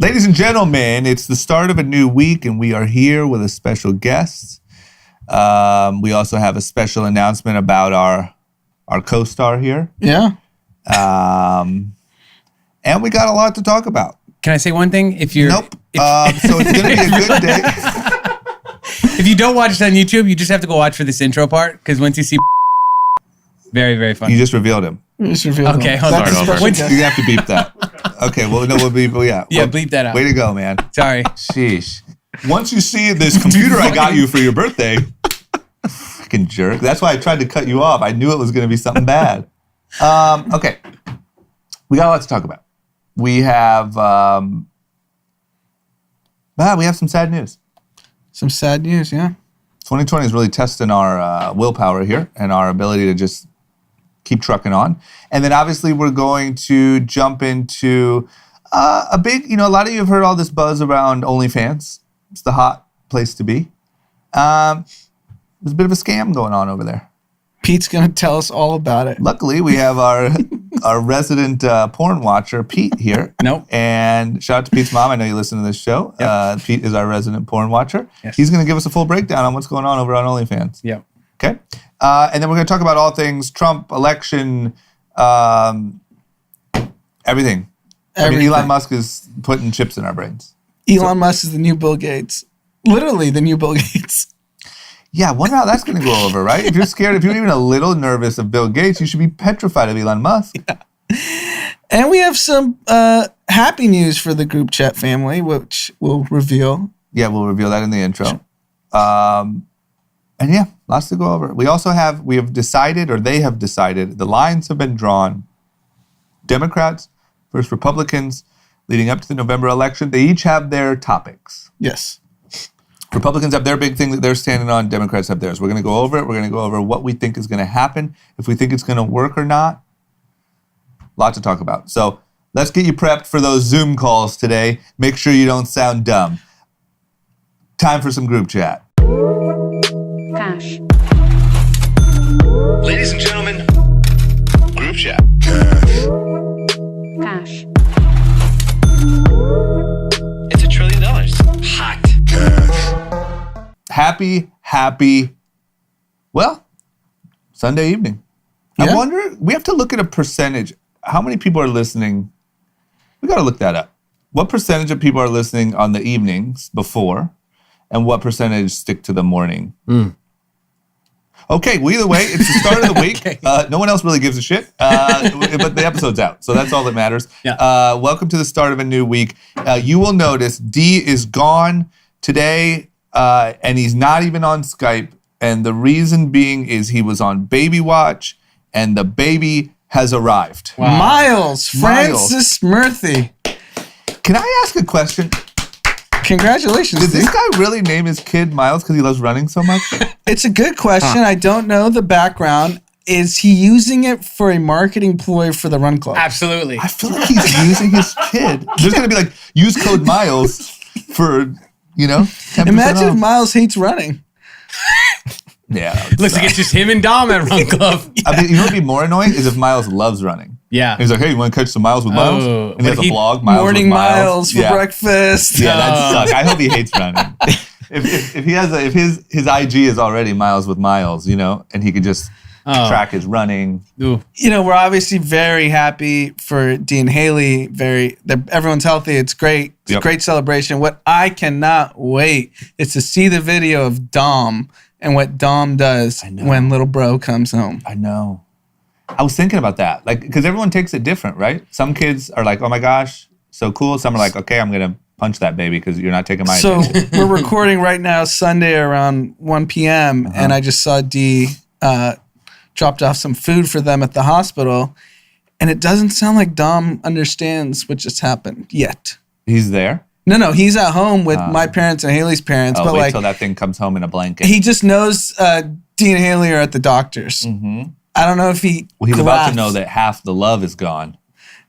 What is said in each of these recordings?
Ladies and gentlemen, it's the start of a new week, and we are here with a special guest. We also have a special announcement about our co-star here. Yeah. And we got a lot to talk about. Can I say one thing? Nope. So it's going to be a good day. If you don't watch it on YouTube, you just have to go watch for this intro part, because once you see very, very funny. You just revealed him. Okay, hold on. You're going to have to beep that. Okay, well, no, we'll beep, yeah. Yeah, bleep that out. Way to go, man. Sorry. Sheesh. Once you see this computer I got you for your birthday, fucking jerk. That's why I tried to cut you off. I knew it was going to be something bad. Okay. We got a lot to talk about. We have some sad news. Some sad news, yeah. 2020 is really testing our willpower here and our ability to just keep trucking on. And then obviously we're going to jump into a big, a lot of you have heard all this buzz around OnlyFans. It's the hot place to be. There's a bit of a scam going on over there. Pete's going to tell us all about it. Luckily, we have our resident porn watcher, Pete, here. Nope. And shout out to Pete's mom. I know you listen to this show. Yep. Pete is our resident porn watcher. Yes. He's going to give us a full breakdown on what's going on over on OnlyFans. Yep. Okay. And then we're going to talk about all things Trump, election, everything. I mean, Elon Musk is putting chips in our brains. Musk is the new Bill Gates. Literally the new Bill Gates. Yeah, I wonder how that's going to go over, right? If you're scared, if you're even a little nervous of Bill Gates, you should be petrified of Elon Musk. Yeah. And we have some happy news for the group chat family, which we'll reveal. Yeah, we'll reveal that in the intro. And yeah, lots to go over. We have decided, or they have decided, the lines have been drawn. Democrats versus Republicans leading up to the November election. They each have their topics. Yes. Republicans have their big thing that they're standing on. Democrats have theirs. We're going to go over it. We're going to go over what we think is going to happen, if we think it's going to work or not. A lot to talk about. So let's get you prepped for those Zoom calls today. Make sure you don't sound dumb. Time for some group chat. Cash. Ladies and gentlemen, group chat. Cash. It's $1 trillion. Hot. Happy, well, Sunday evening. Yeah. I wonder, we have to look at a percentage. How many people are listening? We got to look that up. What percentage of people are listening on the evenings before, and what percentage stick to the morning? Okay, well, either way, it's the start of the week. Okay. No one else really gives a shit, but the episode's out, so that's all that matters. Yeah. Welcome to the start of a new week. You will notice Dee is gone today, and he's not even on Skype, and the reason being is he was on baby watch, and the baby has arrived. Wow. Miles Francis Murthy. Can I ask a question? Congratulations. Did this dude. guy really name his kid Miles because he loves running so much? It's a good question. I don't know the background. Is he using it for a marketing ploy for the Run Club? Absolutely. I feel like he's using his kid. There's going to be like, use code Miles for, 10% Imagine off. if Miles hates running. Yeah. that would Looks like suck. it's just him and Dom at Run Club. I mean, what would be more annoying is if Miles loves running. Yeah. He's like, hey, you want to catch some Miles with Miles? Oh, And he has but a blog, Miles Morning with Miles for yeah. breakfast. Yeah, that sucks. I hope he hates running. If his IG is already Miles with Miles, and he could just track his running. Ooh. We're obviously very happy for Dee and Haley. Everyone's healthy. It's great. It's a great celebration. What I cannot wait is to see the video of Dom and what Dom does when little bro comes home. I know. I was thinking about that, because everyone takes it different, right? Some kids are like, "Oh my gosh, so cool." Some are like, "Okay, I'm gonna punch that baby because you're not taking my attention." So we're recording right now, Sunday around 1 p.m., and I just saw Dee dropped off some food for them at the hospital, and it doesn't sound like Dom understands what just happened yet. He's there. No, he's at home with my parents and Haley's parents, but wait till that thing comes home in a blanket. he just knows Dee and Haley are at the doctor's. Mm-hmm. I don't know if he. Well, he's about to grasps. know that half the love is gone.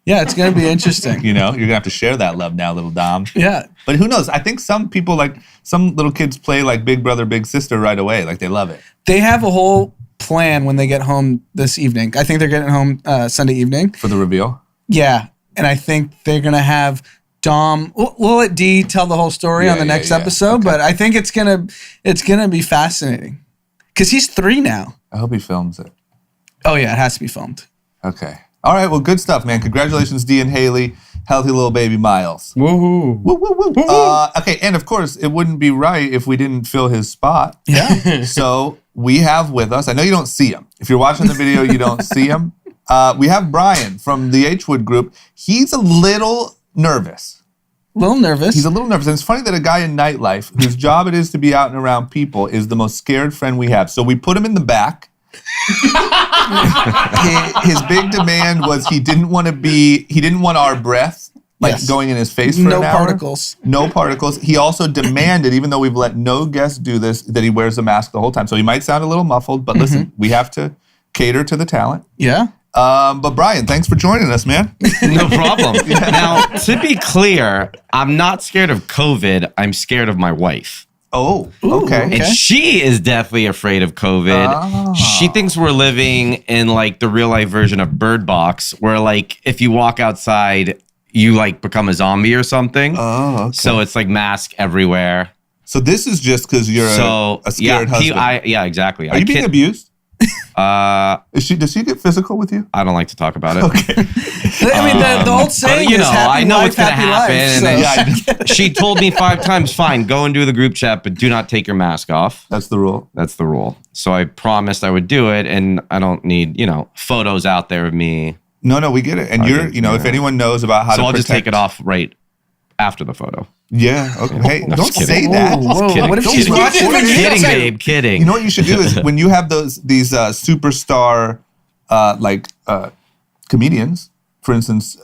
Yeah, it's going to be interesting. You're gonna have to share that love now, little Dom. Yeah. But who knows? I think some people, some little kids play like Big Brother, Big Sister right away. Like they love it. They have a whole plan when they get home this evening. I think they're getting home Sunday evening. For the reveal? Yeah. And I think they're going to have Dom. We'll let Dee tell the whole story on the next episode, but I think it's gonna be fascinating because he's 3 now. I hope he films it. Oh yeah, it has to be filmed. Okay. All right. Well, good stuff, man. Congratulations, Dee and Haley. Healthy little baby Miles. Woohoo. Woo, woo, woo. Okay. And of course, it wouldn't be right if we didn't fill his spot. Yeah. So we have with us, I know you don't see him. If you're watching the video, you don't see him. We have Brian from the H-Wood group. He's a little nervous. He's a little nervous. And it's funny that a guy in nightlife, whose job it is to be out and around people, is the most scared friend we have. So we put him in the back. His big demand was he didn't want our breath going in his face for an hour. No particles. He also demanded, even though we've let no guest do this, that he wears a mask the whole time. So he might sound a little muffled, but listen, we have to cater to the talent. Yeah. But Brian, thanks for joining us, man. No problem. Now, to be clear, I'm not scared of COVID. I'm scared of my wife. Oh, okay. And she is definitely afraid of COVID. Oh. She thinks we're living in like the real life version of Bird Box, where like if you walk outside, you like become a zombie or something. Oh, okay. So it's like mask everywhere. So this is just because you're a scared husband. Yeah, exactly. Are you being abused? Does she get physical with you? I don't like to talk about it. Okay. I mean, the old saying is happy I know wife, it's going to happen. Life, so. She told me 5 times, fine, go and do the group chat, but do not take your mask off. That's the rule. That's the rule. So I promised I would do it, and I don't need, photos out there of me. No, we get it. And if anyone knows about how to So I'll protect... just take it off right after the photo. Yeah. Okay. Hey, No, don't just say kidding. that. Whoa, Kidding. what if she's Kidding. watching the Kidding, video? babe, kidding. You know what you should do is when you have these superstar comedians, for instance,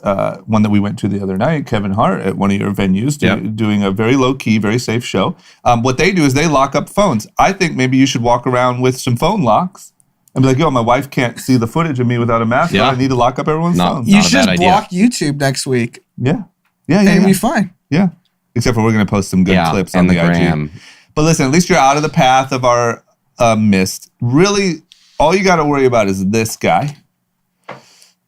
one that we went to the other night, Kevin Hart at one of your venues, doing a very low key, very safe show. What they do is they lock up phones. I think maybe you should walk around with some phone locks and be like, yo, my wife can't see the footage of me without a mask. Yeah. I need to lock up everyone's phones. You should just block YouTube next week. Yeah. And it'll be fine. Yeah. Except for we're going to post some good clips on the gram. IG. But listen, at least you're out of the path of our mist. Really, all you got to worry about is this guy,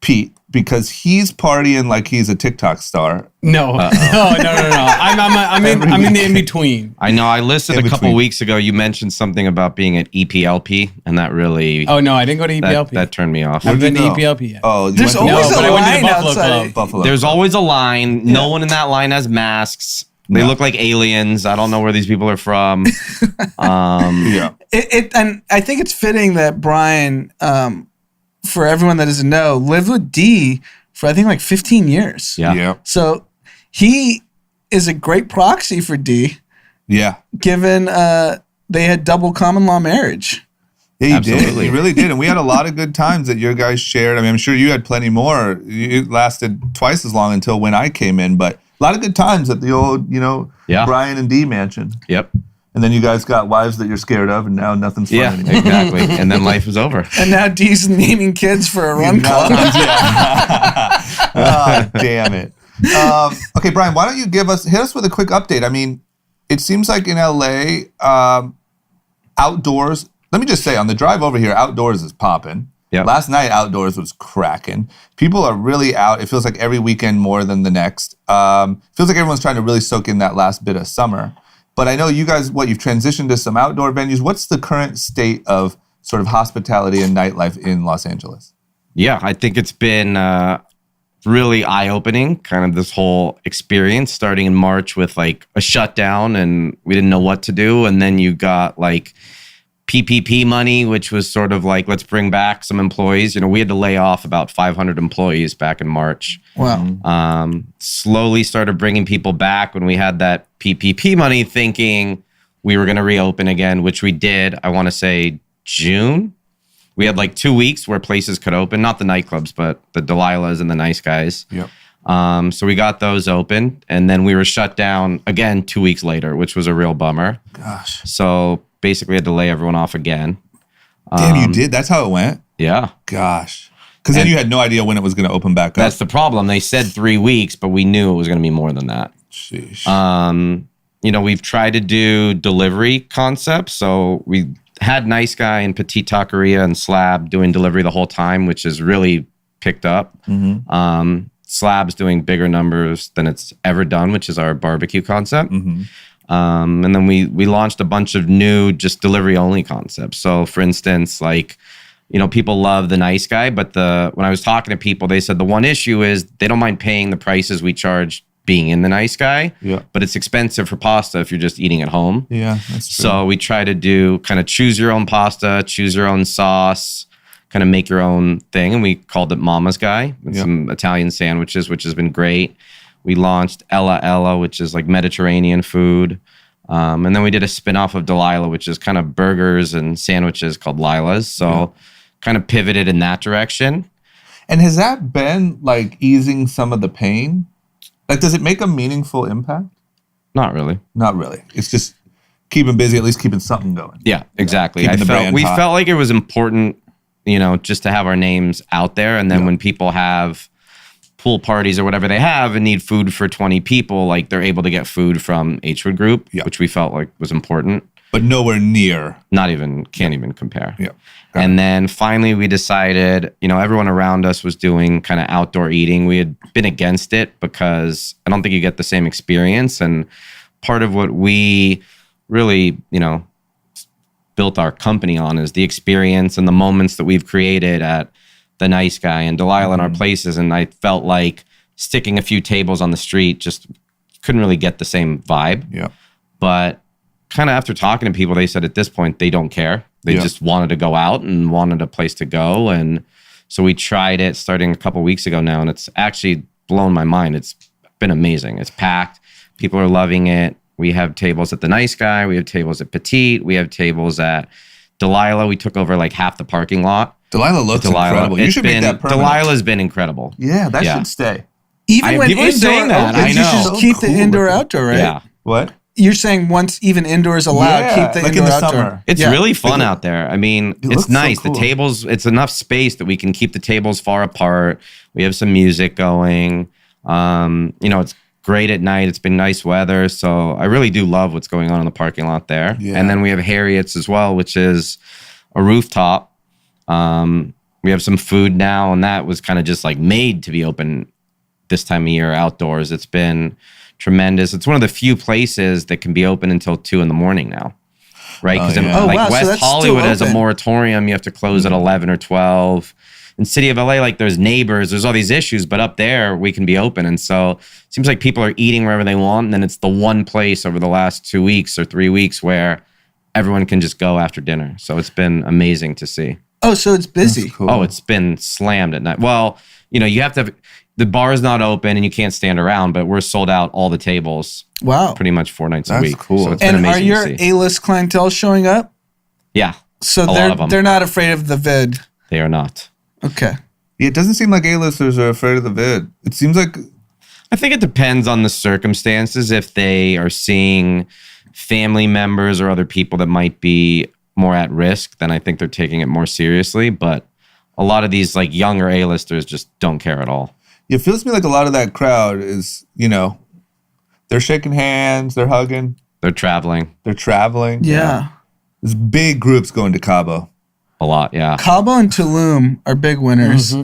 Pete, because he's partying like he's a TikTok star. No. I'm in the in-between. I know. I listened a couple weeks ago. You mentioned something about being at EPLP, and that really... Oh, no, I didn't go to EPLP. That turned me off. I haven't been to EPLP yet. Oh, there's always a line outside. There's always a line. No one in that line has masks. They look like aliens. I don't know where these people are from. Yeah. And I think it's fitting that Brian, for everyone that doesn't know, lived with Dee for I think like 15 years. Yeah. So he is a great proxy for Dee. Yeah. Given they had double common law marriage. Yeah, you Absolutely. did. You really did. And we had a lot of good times that your guys shared. I mean, I'm sure you had plenty more. It lasted twice as long until when I came in, but a lot of good times at the old, Brian and Dee mansion. Yep. And then you guys got wives that you're scared of, and now nothing's fun anymore. Exactly. And then life is over. And now Dee's naming kids for a run club. Oh, damn it. Okay, Brian, why don't you hit us with a quick update? I mean, it seems like in LA, outdoors, let me just say, on the drive over here, outdoors is popping. Yep. Last night, outdoors was cracking. People are really out. It feels like every weekend more than the next. Feels like everyone's trying to really soak in that last bit of summer. But I know you guys, you've transitioned to some outdoor venues. What's the current state of sort of hospitality and nightlife in Los Angeles? Yeah, I think it's been really eye-opening, kind of this whole experience, starting in March with like a shutdown and we didn't know what to do. And then you got like PPP money, which was sort of like, let's bring back some employees. We had to lay off about 500 employees back in March. Wow. Slowly started bringing people back when we had that PPP money, thinking we were going to reopen again, which we did. I want to say June. We had like 2 weeks where places could open, not the nightclubs, but the Delilahs and the Nice Guys. Yep. So we got those open, and then we were shut down again 2 weeks later, which was a real bummer. Gosh. So basically had to lay everyone off again. Damn, you did? That's how it went? Yeah. Gosh. Because then you had no idea when it was going to open back up. That's the problem. They said 3 weeks, but we knew it was going to be more than that. Sheesh. We've tried to do delivery concepts. So we had Nice Guy and Petite Taqueria and Slab doing delivery the whole time, which has really picked up. Mm-hmm. Slab's doing bigger numbers than it's ever done, which is our barbecue concept. And then we launched a bunch of new just delivery only concepts. So for instance, like, you know, people love the Nice Guy, but when I was talking to people, they said the one issue is they don't mind paying the prices we charge being in the Nice Guy, but it's expensive for pasta if you're just eating at home. Yeah, that's true. So we try to do kind of choose your own pasta, choose your own sauce, kind of make your own thing. And we called it Mama's Guy with some Italian sandwiches, which has been great. We launched Ella Ella, which is like Mediterranean food. And then we did a spin-off of Delilah, which is kind of burgers and sandwiches called Lila's. So kind of pivoted in that direction. And has that been like easing some of the pain? Like, does it make a meaningful impact? Not really. Not really. It's just keeping busy, at least keeping something going. Yeah, exactly. Keeping We felt like it was important, you know, just to have our names out there. And then when people have pool parties or whatever they have and need food for 20 people, like they're able to get food from H-Wood Group, which we felt like was important. But nowhere near. Can't even compare. Yeah. And then finally we decided, you know, everyone around us was doing kind of outdoor eating. We had been against it because I don't think you get the same experience. And part of what we really, you know, built our company on is the experience and the moments that we've created at the Nice Guy and Delilah in our places. And I felt like sticking a few tables on the street just couldn't really get the same vibe. Yeah. But kind of after talking to people, they said at this point, they don't care. They just wanted to go out and wanted a place to go. And so we tried it starting a couple weeks ago now, and it's actually blown my mind. It's been amazing. It's packed. People are loving it. We have tables at the Nice Guy. We have tables at Petite. We have tables at Delilah. We took over like half the parking lot. Delilah looks incredible. You should make that permanent. Delilah's been incredible. Yeah, that should stay. Even when people are indoor saying that. opens, I you know. should just keep the indoor-outdoor, right? Yeah. What? You're saying once even indoors allowed, keep the like in the indoor-outdoor. summer. It's really fun out there. I mean, it's looks so nice. cool. The tables, it's enough space that we can keep the tables far apart. We have some music going. You know, it's great at night. It's been nice weather. So I really do love what's going on in the parking lot there. Yeah. And then we have Harriet's as well, which is a rooftop. We have some food now, and that was kind of just like made to be open this time of year outdoors. It's been tremendous. It's one of the few places that can be open until 2 a.m. now, right? Because wow, so West that's Hollywood still has a open. moratorium. You have to close at 11 or 12. In City of LA, like there's neighbors, there's all these issues, but up there we can be open. And so it seems like people are eating wherever they want. And then it's the one place over the last 2 weeks or 3 weeks where everyone can just go after dinner. So it's been amazing to see. Oh, so it's busy. Cool. Oh, it's been slammed at night. Well, you know, you have to have, the bar is not open and you can't stand around, but we're sold out all the tables Wow. pretty much 4 nights a That's week. cool. So it's been And are amazing your to see. A-list clientele showing up? Yeah, So a lot of them. they're not afraid of the vid. They are not. Okay. Yeah, it doesn't seem like A-listers are afraid of the vid. It seems like I think it depends on the circumstances. If they are seeing family members or other people that might be more at risk, then I think they're taking it more seriously. But a lot of these like younger A-listers just don't care at all. it feels to me like a lot of that crowd is, you know, they're shaking hands, they're hugging, They're traveling they're traveling. Yeah. There's big groups going to Cabo. a lot. Yeah. Cabo and Tulum are big winners.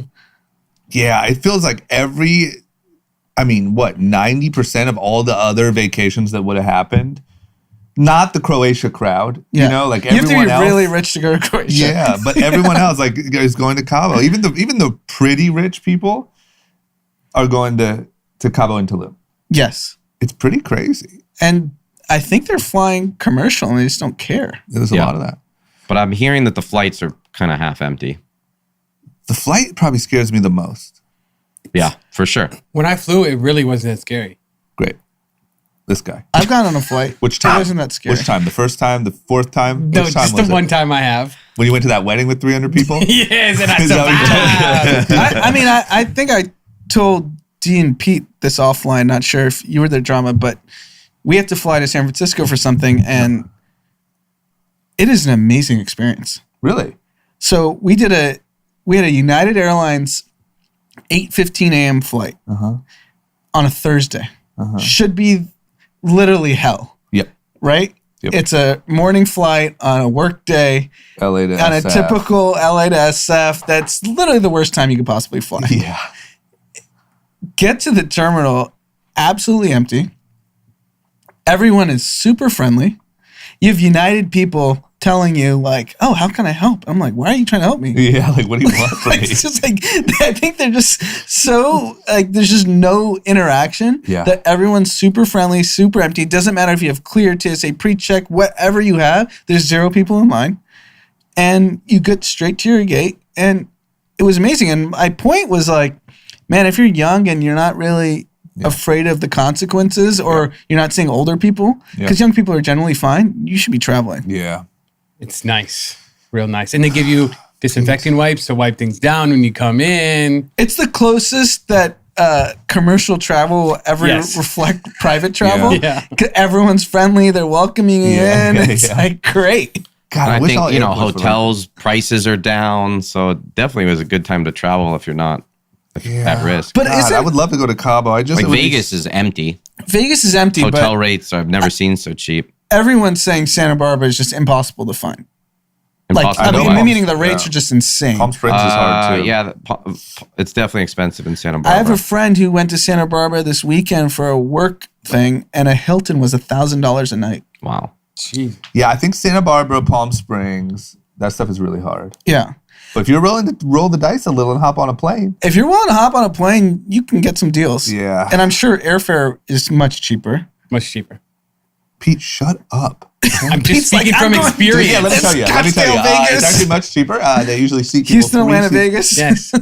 Yeah, it feels like 90% of all the other vacations that would have happened, not the Croatia crowd, Yeah. you know, like You have everyone to be else. really rich to go to Croatia. Yeah, but everyone else like is going to Cabo. Even the pretty rich people are going to Cabo and Tulum. Yes. It's pretty crazy. And I think they're flying commercial and they just don't care. There's a Yeah. lot of that. But I'm hearing that the flights are kind of half empty. The flight probably scares me the most. Yeah, for sure. When I flew, it really wasn't that scary. Great. This guy. I've gone on a flight. Which It time? wasn't that scary. Which time? The first time? The fourth time? No, Which time just was the it? one time I have. When you went to that wedding with 300 people? Yes, and I Is that what you're survived. I think I told Dee and Pete this offline. Not sure if you were the drama, but we have to fly to San Francisco for something, and it is an amazing experience. Really? So we had a United Airlines 8:15 a.m. flight on a Thursday. Should be literally hell, Yep. right? Yep. It's a morning flight on a work day LA to on a SF. typical LA to SF. That's literally the worst time you could possibly fly. Yeah. get to the terminal, absolutely empty. Everyone is super friendly. You have United people telling you like, "Oh, how can I help?" I'm like, "Why are you trying to help me?" Yeah, like what do you want from me? It's just like I think they're just so like there's just no interaction. Yeah. That everyone's super friendly, super empty. It doesn't matter if you have clear, TSA, pre-check, whatever you have. There's 0 people in line, and you get straight to your gate, and it was amazing. And my point was like, man, if you're young and you're not really afraid of the consequences, or you're not seeing older people, because young people are generally fine, you should be traveling. Yeah. It's nice. Real nice. And they give you disinfecting wipes to wipe things down when you come in. It's the closest that commercial travel will ever reflect private travel. Yeah. 'Cause everyone's friendly. They're welcoming you in. It's like great. God, And I wish think, all airports were like- hotels prices are down. So it definitely was a good time to travel if you're not at risk. But God, I would love to go to Cabo. like Vegas is empty. Vegas is empty, Hotel but rates I've never seen so cheap. everyone's saying Santa Barbara is just impossible to find. Impossible Like, to I find. mean, meaning the rates are just insane. Palm Springs is hard too. Yeah, it's definitely expensive in Santa I Barbara. have a friend who went to Santa Barbara this weekend for a work thing, and a Hilton was $1,000 a night. Wow. Jeez. Yeah, I think Santa Barbara, Palm Springs, that stuff is really hard. Yeah. But if you're willing to roll the dice a little and hop on a plane, If you're willing to hop on a plane, you can get some deals. Yeah. And I'm sure airfare is much cheaper. Much cheaper. Pete, shut up. I'm just Pete's like, speaking I'm from going- experience. Yeah, let me tell you. Let me tell you. Scottsdale, Vegas. It's actually much cheaper. They usually seat people Houston, 3 Atlanta, seats. Vegas. Yes.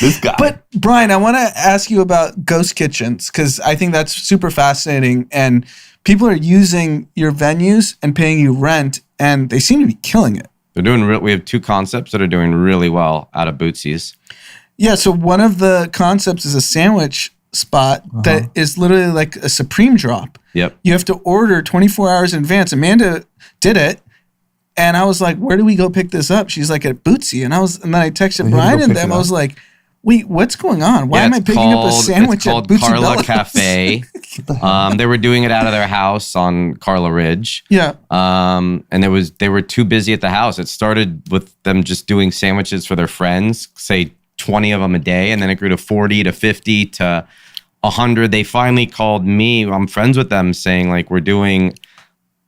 This guy. But Brian, I want to ask you about ghost kitchens because I think that's super fascinating. And people are using your venues and paying you rent, and they seem to be killing it. They're doing. We have 2 concepts that are doing really well out of Bootsy's. Yeah. So one of the concepts is a sandwich spot that is literally like a Supreme drop. Yep. You have to order 24 hours in advance. Amanda did it. And I was like, where do we go pick this up? She's like, at Bootsy. And then I texted you Brian go and pick them. it I was up. like, wait, what's going on? Why am I it's picking up a called- sandwich It's at called Bootsy Carla Bella's? Cafe. They were doing it out of their house on Carla Ridge. Yeah. And they were too busy at the house. It started with them just doing sandwiches for their friends, say 20 of them a day, and then it grew to 40 to 50 to 100. They finally called me. I'm friends with them, saying like, we're doing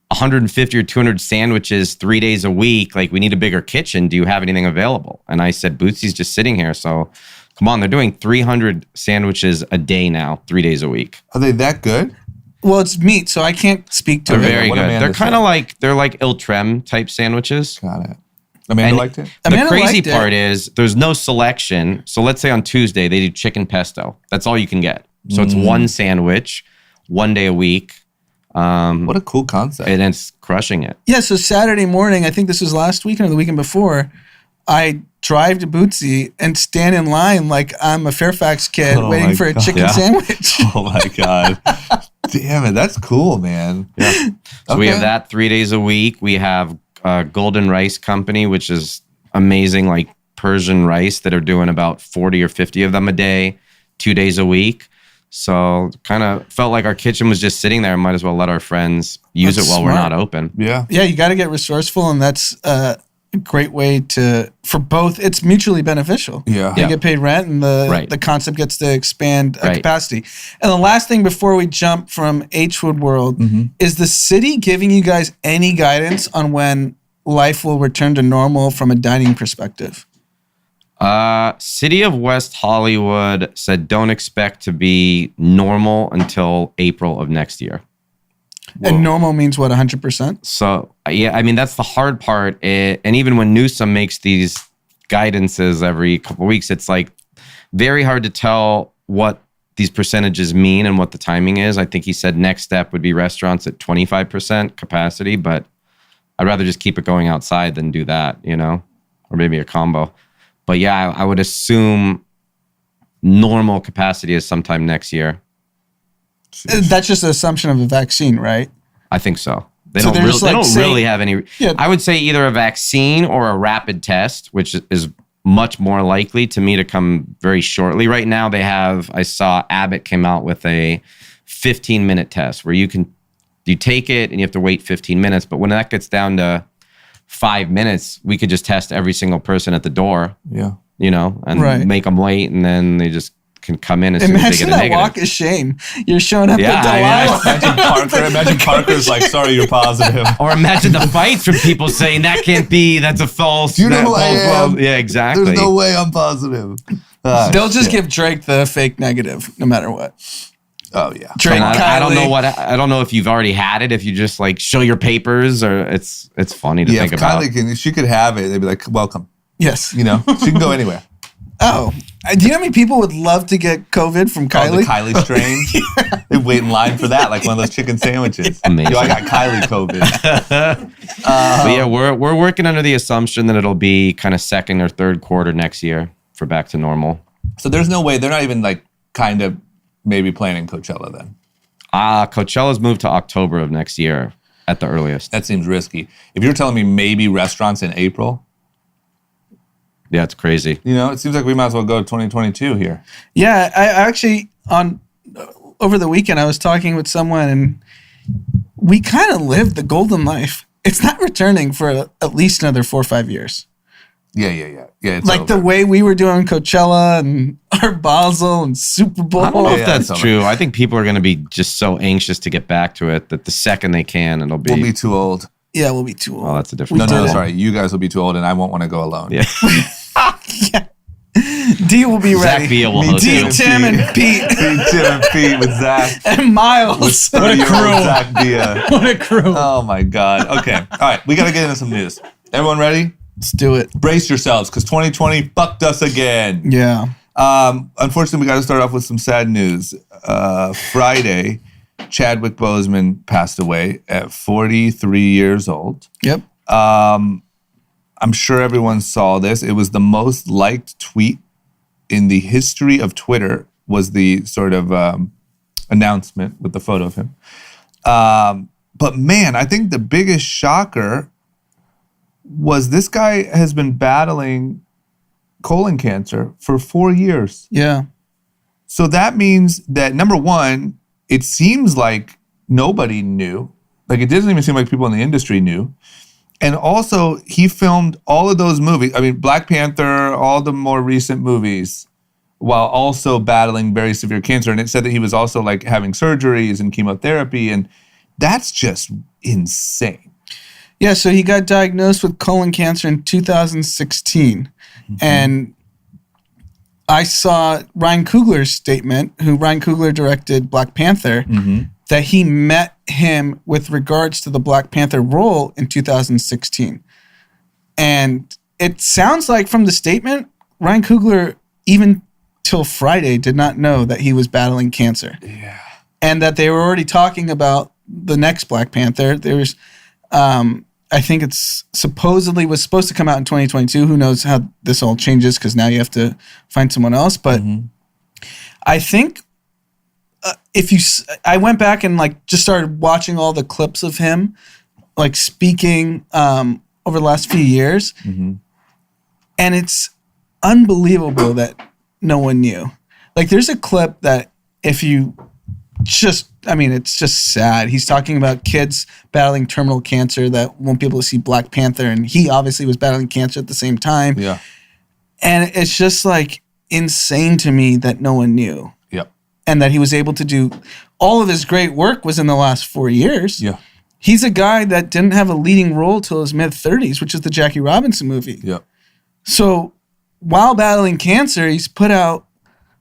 150 or 200 sandwiches 3 days a week. Like, we need a bigger kitchen. Do you have anything available? And I said, Bootsy's just sitting here. So come on, they're doing 300 sandwiches a day now, 3 days a week. Are they that good? Well, it's meat, so I can't speak to They're it. very what good. Amanda They're kind said. of like, they're like Il Trem type sandwiches. Got it. Amanda And liked it? Amanda The crazy liked it. part is there's no selection. So let's say on Tuesday they do chicken pesto. That's all you can get. So it's one sandwich, 1 day a week. What a cool concept. And it's crushing it. Yeah, so Saturday morning, I think this was last weekend or the weekend before, I drive to Bootsy and stand in line like I'm a Fairfax kid Oh waiting my for a God. chicken Yeah. sandwich. Oh my God. Damn it. That's cool, man. Yeah. So we Okay. have that 3 days a week. We have Golden Rice Company, which is amazing, like Persian rice that are doing about 40 or 50 of them a day, 2 days a week. So kind of felt like our kitchen was just sitting there. Might as well let our friends use That's it while we're smart. not open. Yeah. Yeah, you got to get resourceful, and that's a great way for both. It's mutually beneficial. Yeah. You Yeah. get paid rent, and Right. the concept gets to expand Right. capacity. And the last thing before we jump from H-Wood World is the city giving you guys any guidance on when life will return to normal from a dining perspective? City of West Hollywood said don't expect to be normal until April of next year. And normal means what, 100%? So, yeah, I mean, that's the hard part. And even when Newsom makes these guidances every couple of weeks, it's like very hard to tell what these percentages mean and what the timing is. I think he said next step would be restaurants at 25% capacity, but I'd rather just keep it going outside than do that, or maybe a combo. But yeah, I would assume normal capacity is sometime next year. That's just an assumption of a vaccine, right? I think so. They So don't they're really, just they like don't saying- really have any. Yeah. I would say either a vaccine or a rapid test, which is much more likely to me to come very shortly. Right now, I saw Abbott came out with a 15-minute test where you take it and you have to wait 15 minutes. But when that gets down to 5 minutes, we could just test every single person at the door, Yeah. and Right. make them wait, and then they just can come in as soon as they Imagine get a that negative. walk of shame. You're showing up Yeah, at Delilah. Imagine Parker's like, sorry, you're positive. Or imagine the fights from people saying that can't be, that's a false. Do you know that who I false- am? Yeah, exactly. There's no way I'm positive. Ah, They'll just shit. give Drake the fake negative, no matter what. Oh yeah. Drake, And Kylie. I don't know I don't know if you've already had it. If you just like show your papers, or it's funny to Yeah, think if about. Kylie can, she could have it. They'd be like, welcome. Yes. You know, she can go anywhere. Oh, do you know how many people would love to get COVID from Oh, Kylie? the Kylie strain. They wait in line for that, like one of those chicken sandwiches. Amazing. Yo, I got Kylie COVID. But yeah, we're working under the assumption that it'll be kind of second or third quarter next year for back to normal. So there's no way they're not even like kind of maybe planning Coachella then. Coachella's moved to October of next year at the earliest. That seems risky. If you're telling me maybe restaurants in April, Yeah, it's crazy. you know, it seems like we might as well go 2022 here. Yeah, I actually over the weekend I was talking with someone and we kind of lived the golden life. It's not returning for at least another 4 or 5 years. Yeah. It's Like over. the way we were doing Coachella and Art Basel and Super Bowl. I don't know Yeah, if that's it's over. true. I think people are going to be just so anxious to get back to it that the second they can, it'll be. We'll be too old. Yeah, we'll be too old. Well, that's a different. No, did it. sorry. You guys will be too old and I won't want to go alone. Yeah. D will be Zach ready. Bia will Me host D, you. Tim, and Pete, Pete, Tim, and Pete with Zach. and Miles. What a 30-year-old crew. Zach Bia. What a crew. Oh my God. Okay. All right. We got to get into some news. Everyone ready? Let's do it. Brace yourselves because 2020 fucked us again. Yeah. Unfortunately, we got to start off with some sad news. Friday, Chadwick Boseman passed away at 43 years old. Yep. I'm sure everyone saw this. It was the most liked tweet in the history of Twitter, was the sort of announcement with the photo of him. But man, I think the biggest shocker was this guy has been battling colon cancer for 4 years. Yeah. So that means that, number one, it seems like nobody knew. Like, it doesn't even seem like people in the industry knew. And also, he filmed all of those movies. I mean, Black Panther, all the more recent movies, while also battling very severe cancer. And it said that he was also like having surgeries and chemotherapy. And that's just insane. Yeah, so he got diagnosed with colon cancer in 2016. And I saw Ryan Coogler's statement, Ryan Coogler directed Black Panther, that he met him with regards to the Black Panther role in 2016. And it sounds like from the statement, Ryan Coogler, even till Friday, did not know that he was battling cancer. Yeah. And that they were already talking about the next Black Panther. There's, I think it's supposedly was supposed to come out in 2022. Who knows how this all changes because now you have to find someone else. But I think I went back and like just started watching all the clips of him like speaking over the last few years. And it's unbelievable that no one knew. Like there's a clip that if you it's just sad. He's talking about kids battling terminal cancer that won't be able to see Black Panther. And he obviously was battling cancer at the same time. Yeah. And it's just like insane to me that no one knew. Yep. And that he was able to do all of his great work was in the last 4 years. Yeah. He's a guy that didn't have a leading role till his mid-30s, which is the Jackie Robinson movie. Yep. So while battling cancer, he's put out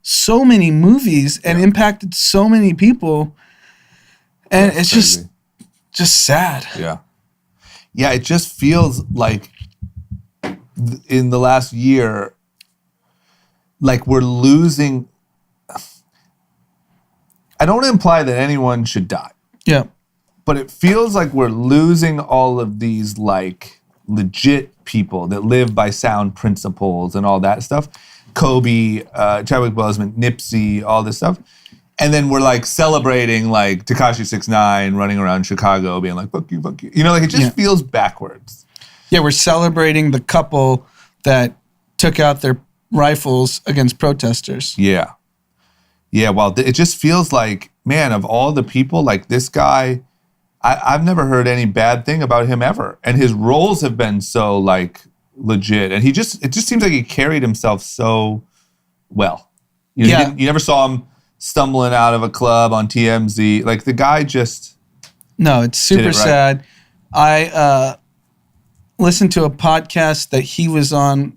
so many movies and impacted so many people. And That's it's crazy. just sad. Yeah. Yeah, it just feels like in the last year, like we're losing. I don't imply that anyone should die, Yeah. but it feels like we're losing all of these like legit people that live by sound principles and all that stuff. Kobe, Chadwick Boseman, Nipsey, all this stuff. And then we're like celebrating like Tekashi 6ix9ine running around Chicago being like, fuck you, fuck you. You know, like it just feels backwards. Yeah, we're celebrating the couple that took out their rifles against protesters. Yeah. Yeah, well, it just feels like, man, of all the people, like this guy, I've never heard any bad thing about him ever. And his roles have been so like legit. And it just seems like he carried himself so well. You know, Yeah. you never saw him stumbling out of a club on TMZ. Like the guy just No, it's Did super it right. sad. I listened to a podcast that he was on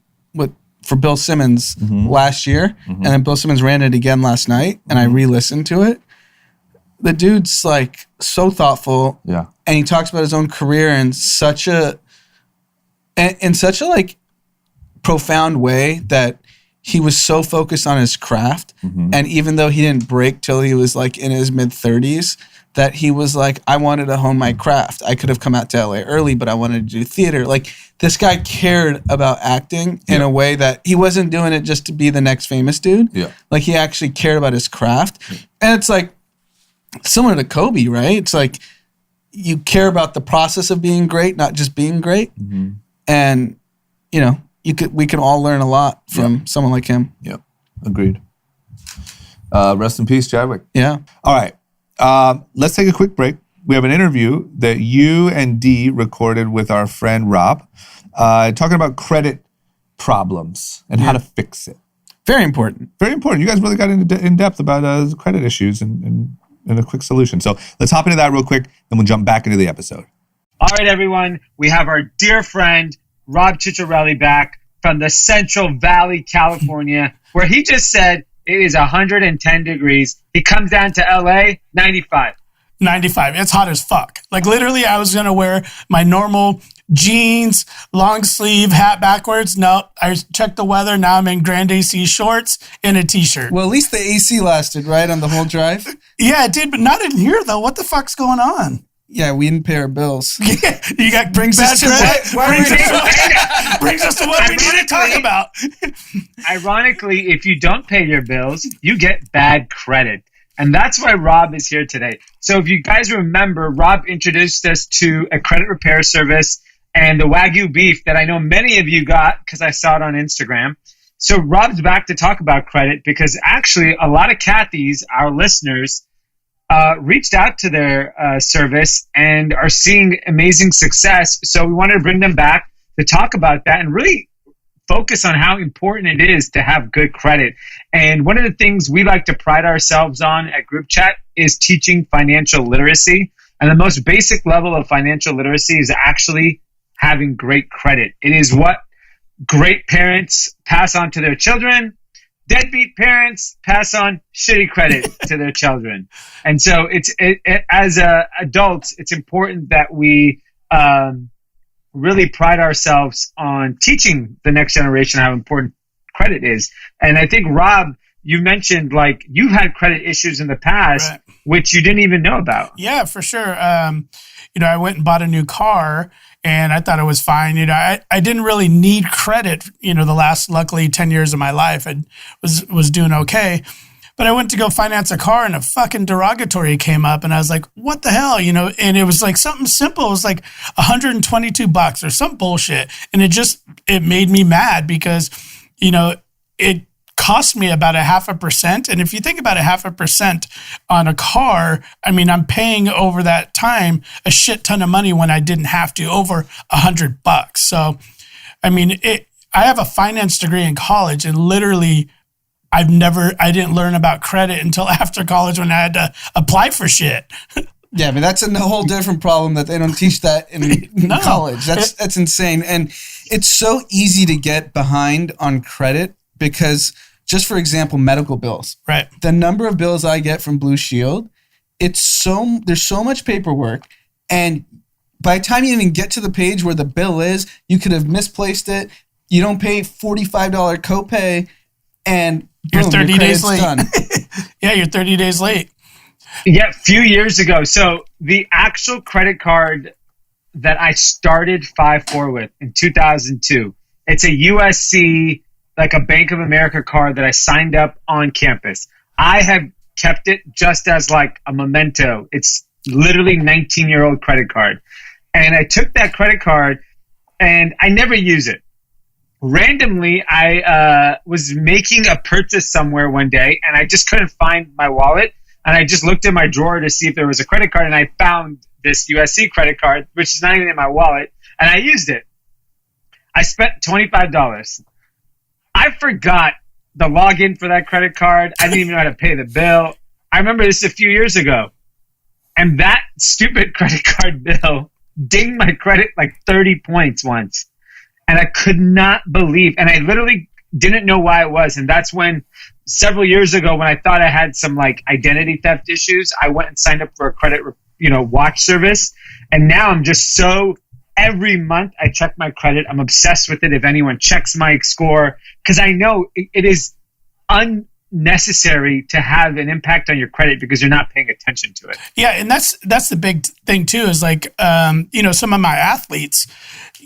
for Bill Simmons last year, and then Bill Simmons ran it again last night, and I re-listened to it. The dude's like so thoughtful, yeah. and he talks about his own career in such a like profound way that he was so focused on his craft, and even though he didn't break till he was like in his mid-30s, that he was like, I wanted to hone my craft. I could have come out to LA early, but I wanted to do theater. Like this guy cared about acting in a way that he wasn't doing it just to be the next famous dude. Yeah. Like he actually cared about his craft. And it's like similar to Kobe, right? It's like you care about the process of being great, not just being great. And you know, we can all learn a lot from someone like him. Yep. Agreed. Rest in peace, Chadwick. Yeah. All right. Let's take a quick break. We have an interview that you and Dee recorded with our friend Rob, talking about credit problems and how to fix it. Very important. Very important. You guys really got in depth about credit issues and a quick solution. So let's hop into that real quick, then we'll jump back into the episode. All right, everyone. We have our dear friend, Rob Chicharelli, back from the Central Valley, California, where he just said it is 110 degrees. He comes down to LA, 95. 95. It's hot as fuck. Like literally I was going to wear my normal jeans, long sleeve, hat backwards. No, I checked the weather. Now I'm in Grand AC shorts and a t-shirt. Well, at least the AC lasted, right, on the whole drive? Yeah, it did, but not in here though. What the fuck's going on? Yeah, we didn't pay our bills. You got Brings bad us to credit? what? Brings us to what we need to talk about. Ironically, if you don't pay your bills, you get bad credit. And that's why Rob is here today. So if you guys remember, Rob introduced us to a credit repair service and the Wagyu beef that I know many of you got because I saw it on Instagram. So Rob's back to talk about credit because actually a lot of Kathys, our listeners, reached out to their service and are seeing amazing success. So we wanted to bring them back to talk about that and really focus on how important it is to have good credit. And one of the things we like to pride ourselves on at Group Chat is teaching financial literacy. And the most basic level of financial literacy is actually having great credit. It is what great parents pass on to their children. Deadbeat parents pass on shitty credit to their children. And so as adults, it's important that we really pride ourselves on teaching the next generation how important credit is. And I think, Rob, you mentioned like you've had credit issues in the past, Right. which you didn't even know about. Yeah, for sure. I went and bought a new car and I thought it was fine. I didn't really need credit, the last, luckily, 10 years of my life. I was doing okay. But I went to go finance a car and a fucking derogatory came up and I was like, what the hell? And it was like something simple. It was like $122 or some bullshit. And it made me mad because, it cost me about 0.5%. And if you think about 0.5% on a car, I mean, I'm paying over that time a shit ton of money when I didn't have to, over $100. So, I mean, I have a finance degree in college and literally I didn't learn about credit until after college when I had to apply for shit. Yeah, I mean, that's a whole different problem that they don't teach that in No. college. That's insane. And it's so easy to get behind on credit because, just for example, medical bills. Right. The number of bills I get from Blue Shield, there's so much paperwork. And by the time you even get to the page where the bill is, you could have misplaced it. You don't pay $45 copay and You're boom, 30 your days credit's late. done. Yeah, you're 30 days late. Yeah, a few years ago. So the actual credit card that I started 5-4 with in 2002, it's a USC, like a Bank of America card that I signed up on campus. I have kept it just as like a memento. It's literally 19-year-old credit card. And I took that credit card and I never use it. Randomly, I was making a purchase somewhere one day and I just couldn't find my wallet. And I just looked in my drawer to see if there was a credit card and I found this USC credit card, which is not even in my wallet. And I used it. I spent $25. I forgot the login for that credit card. I didn't even know how to pay the bill. I remember this a few years ago. And that stupid credit card bill dinged my credit like 30 points once. And I could not believe, and I literally didn't know why it was. And that's when several years ago, when I thought I had some like identity theft issues, I went and signed up for a credit, watch service. And now I'm just so, every month I check my credit. I'm obsessed with it. If anyone checks my score, because I know it is unnecessary to have an impact on your credit because you're not paying attention to it. Yeah, and that's the big thing too. Is like, some of my athletes,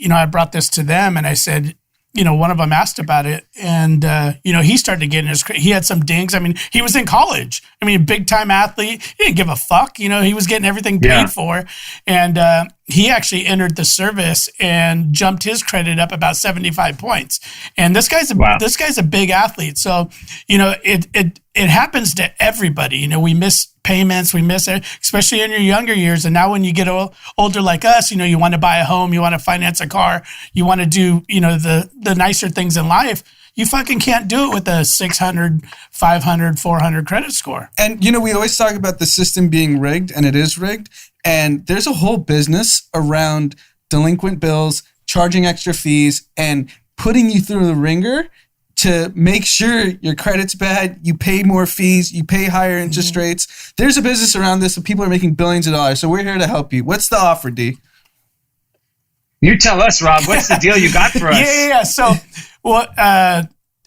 I brought this to them and I said, one of them asked about it, and he started getting he had some dings. I mean, he was in college. I mean, big time athlete. He didn't give a fuck. He was getting everything paid for, and he actually entered the service and jumped his credit up about 75 points. And this guy's a big athlete, so it happens to everybody. We miss payments, we miss it, especially in your younger years. And now when you get older like us, you want to buy a home, you want to finance a car, you want to do, the nicer things in life. You fucking can't do it with a 600, 500, 400 credit score. And, we always talk about the system being rigged, and it is rigged. And there's a whole business around delinquent bills, charging extra fees, and putting you through the ringer to make sure your credit's bad, you pay more fees, you pay higher interest rates. There's a business around this, and people are making billions of dollars. So we're here to help you. What's the offer, D? You tell us, Rob. What's the deal you got for us? Yeah. So,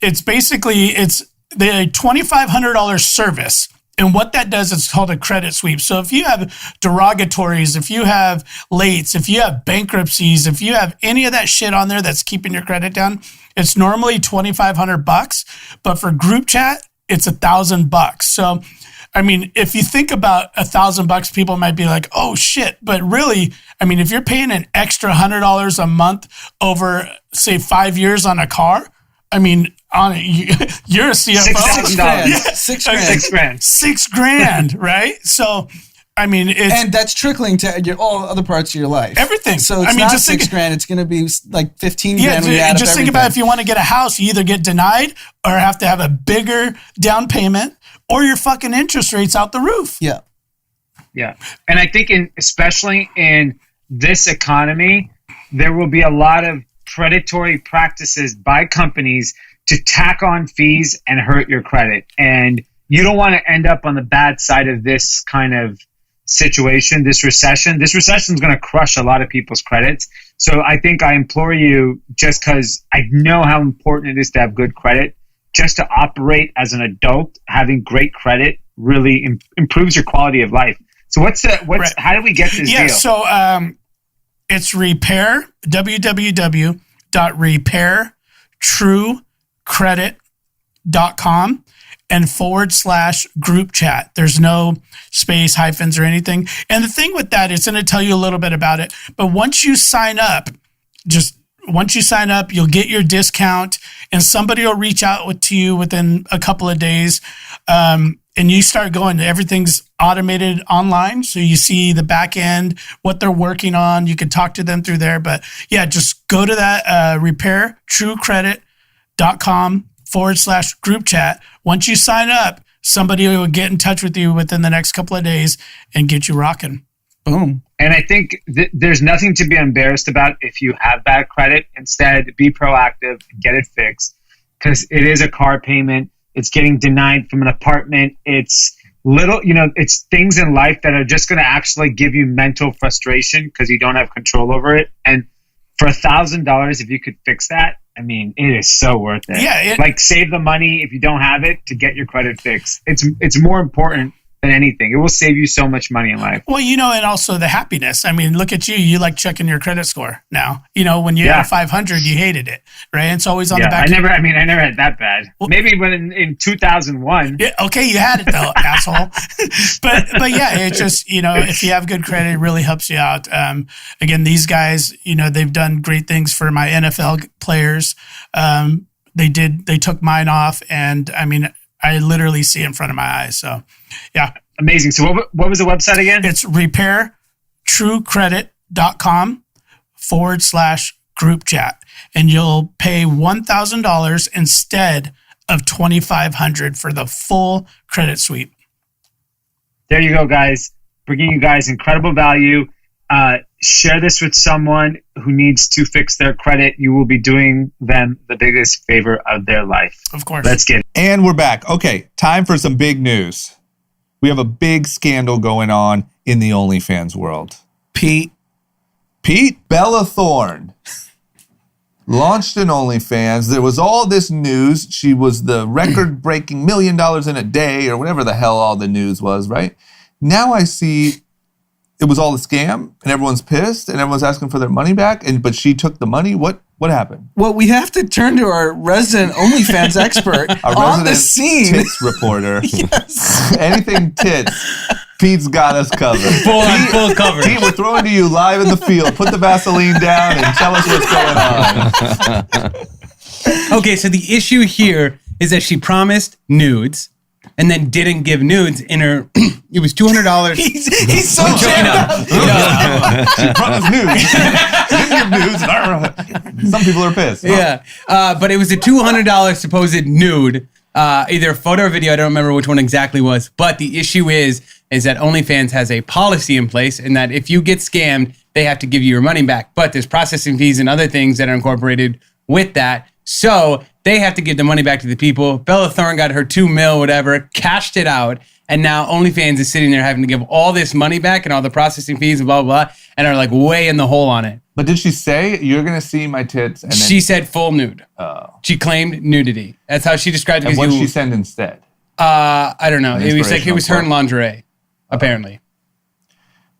it's basically the $2,500 service. And what that does is called a credit sweep. So if you have derogatories, if you have lates, if you have bankruptcies, if you have any of that shit on there that's keeping your credit down, it's normally $2,500. But for group chat, it's $1,000. So, I mean, if you think about $1,000, people might be like, "Oh shit!" But really, I mean, if you're paying an extra $100 a month over, say, 5 years on a car, I mean, you're a CFO. $6,000, right? So, I mean, and that's trickling to all other parts of your life. Everything. So it's not $6,000. It's going to be like 15 grand. When you add just up think about if you want to get a house, you either get denied or have to have a bigger down payment, or your fucking interest rate's out the roof. Yeah. Yeah. And I think especially in this economy, there will be a lot of predatory practices by companies to tack on fees and hurt your credit. And you don't want to end up on the bad side of this kind of situation, this recession. This recession is going to crush a lot of people's credits. So I think I implore you, just because I know how important it is to have good credit, just to operate as an adult, having great credit really improves your quality of life. So how do we get this deal? So it's Repair, www.repairtruecredit.com and /group chat. There's no space, hyphens, or anything. And the thing with that, it's going to tell you a little bit about it. But once you sign up, you'll get your discount, and somebody will reach out to you within a couple of days. And you start going, everything's automated online. So you see the back end, what they're working on. You can talk to them through there. But yeah, just go to that repairtruecredit.com /group chat. Once you sign up, somebody will get in touch with you within the next couple of days and get you rocking. Boom. And I think there's nothing to be embarrassed about if you have bad credit. Instead, be proactive and get it fixed, because it is a car payment. It's getting denied from an apartment. It's it's things in life that are just going to actually give you mental frustration because you don't have control over it. And for $1,000, if you could fix that, I mean, it is so worth it. Yeah, save the money if you don't have it to get your credit fixed. It's more important than anything. It will save you so much money in life. Well, and also the happiness. I mean, look at you. You like checking your credit score now. When you had a 500, you hated it, right? It's always on the back. I never had that bad. Well, maybe when in 2001. Yeah, okay, you had it though, asshole. But yeah, it just, if you have good credit, it really helps you out. Again, these guys, they've done great things for my NFL players. They took mine off, and I mean, I literally see it in front of my eyes. So, yeah. Amazing. So what was the website again? It's repairtruecredit.com /group chat. And you'll pay $1,000 instead of $2,500 for the full credit suite. There you go, guys. Bringing you guys incredible value. Share this with someone who needs to fix their credit. You will be doing them the biggest favor of their life. Of course. Let's get it. And we're back. Okay, time for some big news. We have a big scandal going on in the OnlyFans world. Pete, Bella Thorne launched an OnlyFans. There was all this news. She was the record-breaking $1 million in a day or whatever the hell all the news was, right? Now I see it was all a scam and everyone's pissed and everyone's asking for their money back. But she took the money. What happened? well, we have to turn to our resident OnlyFans expert Our on the resident scene. tits reporter. Anything tits, Pete's got us covered. Full coverage. Pete, we're throwing to you live in the field. Put the Vaseline down and tell us what's going on. Okay, so the issue here is that she promised nudes and then didn't give nudes in her. It was $200. He's so I'm joking jammed up. She promised news. She didn't give news. Some people are pissed. Yeah, but it was a $200 supposed nude, either photo or video. I don't remember which one exactly was. But the issue is that OnlyFans has a policy in place, and that if you get scammed, they have to give you your money back. But there's processing fees and other things that are incorporated with that. So they have to give the money back to the people. Bella Thorne got her $2 million, whatever, cashed it out. And now OnlyFans is sitting there having to give all this money back and all the processing fees and blah, blah, blah, and are like way in the hole on it. But did she say, you're going to see my tits? And then, She said full nude. oh. She claimed nudity. That's how she described it. And because what did she send instead? I don't know. An It was like it was her in inspirational lingerie, apparently.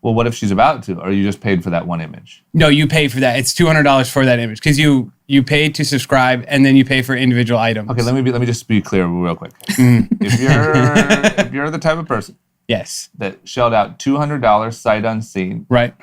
Well, what if she's about to? Or you just paid for that one image? No, you pay for that. It's $200 for that image because you pay to subscribe and then you pay for individual items. Okay, let me just be clear real quick. Mm. If you're the type of person Yes. that shelled out $200 sight unseen Right.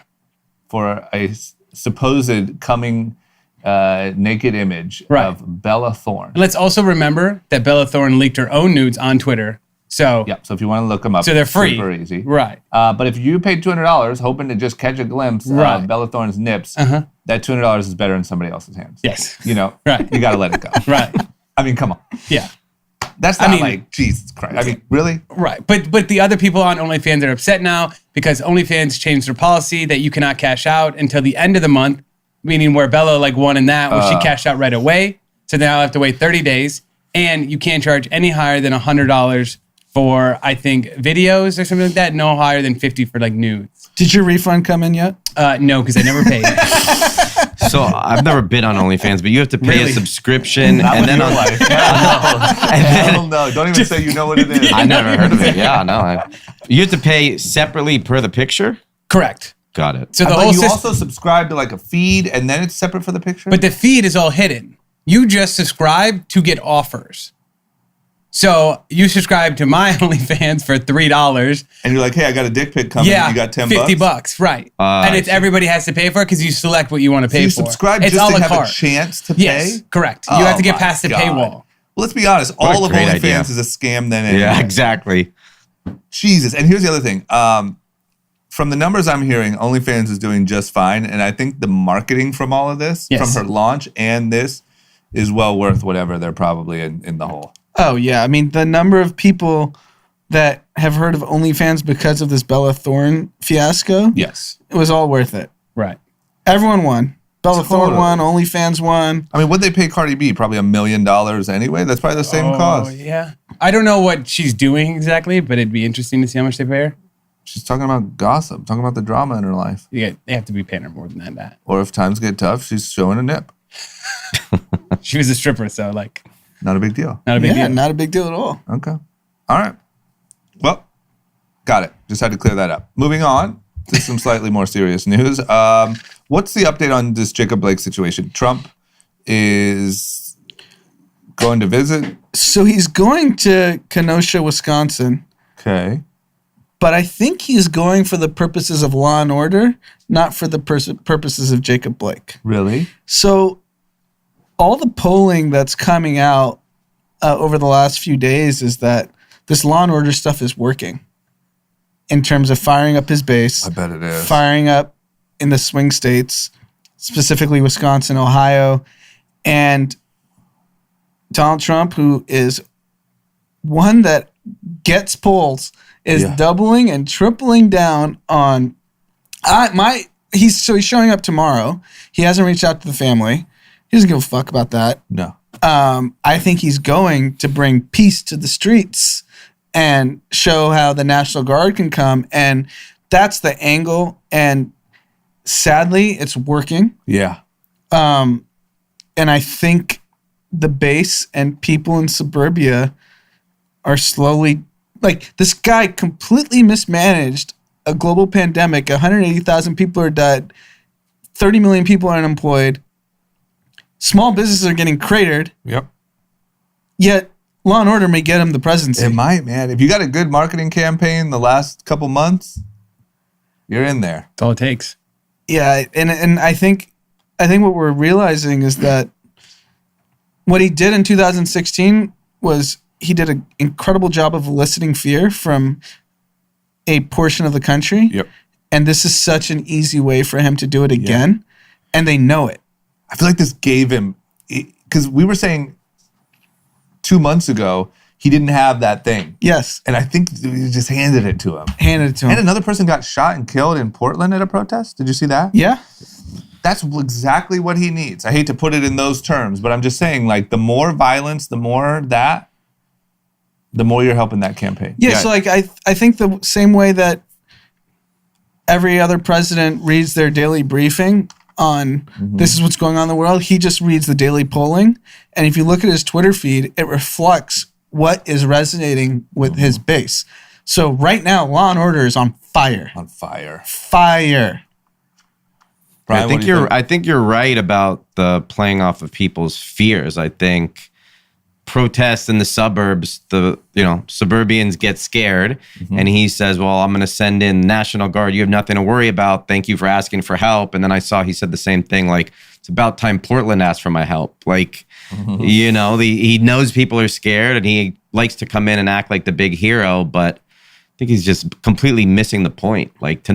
for a supposed coming naked image Right. of Bella Thorne. And let's also remember that Bella Thorne leaked her own nudes on Twitter. So Yeah, so if you want to look them up, So they're free. super easy. right. But if you paid $200 hoping to just catch a glimpse Right. of Bella Thorne's nips, Uh-huh. that $200 is better in somebody else's hands. Yes. You know, Right. you got to let it go. Right. I mean, come on. Yeah. That's not mean- like, Jesus Christ. I mean, really? Right. But the other people on OnlyFans are upset now because OnlyFans changed their policy that you cannot cash out until the end of the month, meaning where Bella like won in that, where she cashed out right away. So now I have to wait 30 days. And you can't charge any higher than $100 for, I think, videos or something like that. No higher than $50 for like nudes. Did your refund come in yet? No, because I never paid. So I've never been on OnlyFans, but you have to pay Really? a subscription, Not and with then your on life. Hell no. Don't even say you know what it is. I never heard of it. Yeah, no. You have to pay separately per the picture. Correct. Got it. So the But whole you system. also subscribe to like a feed and then it's separate for the picture? But the feed is all hidden. You just subscribe to get offers. So you subscribe to my OnlyFans for $3. and you're like, hey, I got a dick pic coming. Yeah, You got 10 $50, bucks? right? I And it's see. everybody has to pay for it because you select what you want to pay You for. subscribe it's just a to la have carte. a chance to Yes, pay? correct. You Oh have to get my past the God. paywall. Well, let's be honest. What a All of great OnlyFans idea. is a scam then anyway. Yeah, exactly. Jesus. And here's the other thing. From the numbers I'm hearing, OnlyFans is doing just fine. And I think the marketing from all of this, Yes. from her launch and this, is well worth whatever they're probably in the hole. Oh, yeah. I mean, the number of people that have heard of OnlyFans because of this Bella Thorne fiasco, Yes. it was all worth it. Right. Everyone won. Bella Thorne Totally. won. OnlyFans won. I mean, what'd they pay Cardi B? Probably $1 million anyway. That's probably the same Oh, cost. yeah. I don't know what she's doing exactly, but it'd be interesting to see how much they pay her. She's talking about gossip, talking about the drama in her life. They have to be paying her more than that. Or if times get tough, she's showing a nip. She was a stripper, so like Not a big deal. not a big Yeah, deal. not a big deal at all. Okay. All right. Well, got it. Just had to clear that up. Moving on to some slightly more serious news. What's the update on this Jacob Blake situation? Trump is going to visit. So he's going to Kenosha, Wisconsin, Okay. but I think he's going for the purposes of law and order, not for the purposes of Jacob Blake. Really? So all the polling that's coming out over the last few days is that this law and order stuff is working in terms of firing up his base, I bet it is. firing up in the swing states, specifically Wisconsin, Ohio. And Donald Trump, who is one that gets polls, is doubling and tripling down on he's showing up tomorrow. He hasn't reached out to the family. He doesn't give a fuck about that. No. I think he's going to bring peace to the streets and show how the National Guard can come. And that's the angle. And sadly, it's working. Yeah. And I think the base and people in suburbia are slowly, like, this guy completely mismanaged a global pandemic. 180,000 people are dead. 30 million people are unemployed. Small businesses are getting cratered. Yep. Yet Law and Order may get him the presidency. It might, man. If you got a good marketing campaign the last couple months, you're in there. That's all it takes. Yeah, and I think what we're realizing is that what he did in 2016 was he did an incredible job of eliciting fear from a portion of the country. Yep. And this is such an easy way for him to do it again. And they know it. I feel like this gave him, because we were saying 2 months ago, he didn't have that thing. Yes. And I think he just handed it to him. And another person got shot and killed in Portland at a protest. Did you see that? Yeah. That's exactly what he needs. I hate to put it in those terms, but I'm just saying, like, the more violence, the more you're helping that campaign. Yeah, so like I think the same way that every other president reads their daily briefing on this is what's going on in the world, he just reads the daily polling. And if you look at his Twitter feed, it reflects what is resonating with his base. So right now, Law and Order is on fire. On fire. Fire. Brian, I think you're right about the playing off of people's fears. I think protests in the suburbs, suburbians get scared, and he says, well, I'm going to send in National Guard. You have nothing to worry about. Thank you for asking for help. And then I saw he said the same thing, like, it's about time Portland asked for my help. Like, he knows people are scared, and he likes to come in and act like the big hero, but I think he's just completely missing the point. Like,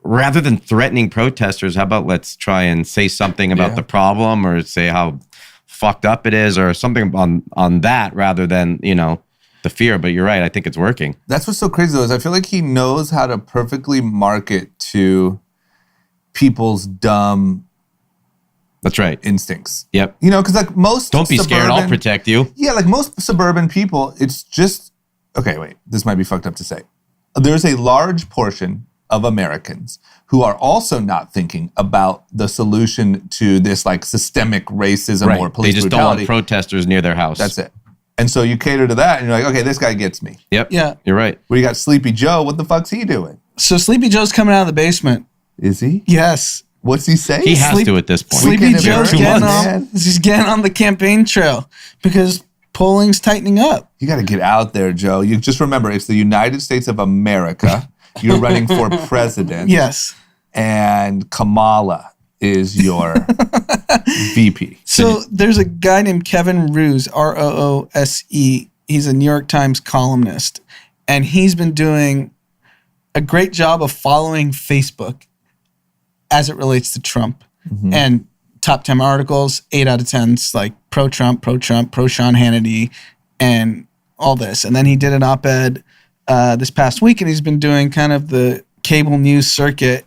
rather than threatening protesters, how about let's try and say something about the problem, or say how fucked up it is, or something on that, rather than, the fear. But you're right. I think it's working. That's what's so crazy, though, is I feel like he knows how to perfectly market to people's dumb instincts. Yep. Because like most don't be scared, I'll protect you. Yeah, like most suburban people, it's just, okay, wait, this might be fucked up to say. There's a large portion of Americans who are also not thinking about the solution to this like systemic racism or police brutality. They just don't want protesters near their house. That's it. And so you cater to that, and you're like, okay, this guy gets me. Yep. Yeah. You're right. We got Sleepy Joe. What the fuck's he doing? So Sleepy Joe's coming out of the basement. Is he? Yes. What's he saying? He has to at this point. Sleepy Joe's he's getting on the campaign trail because polling's tightening up. You got to get out there, Joe. You just remember, it's the United States of America. You're running for president. Yes. And Kamala is your VP. So there's a guy named Kevin Roose, Roose. He's a New York Times columnist. And he's been doing a great job of following Facebook as it relates to Trump. And top 10 articles, 8 out of 10's like pro-Trump, pro-Sean Hannity, and all this. And then he did an op-ed this past week, and he's been doing kind of the cable news circuit,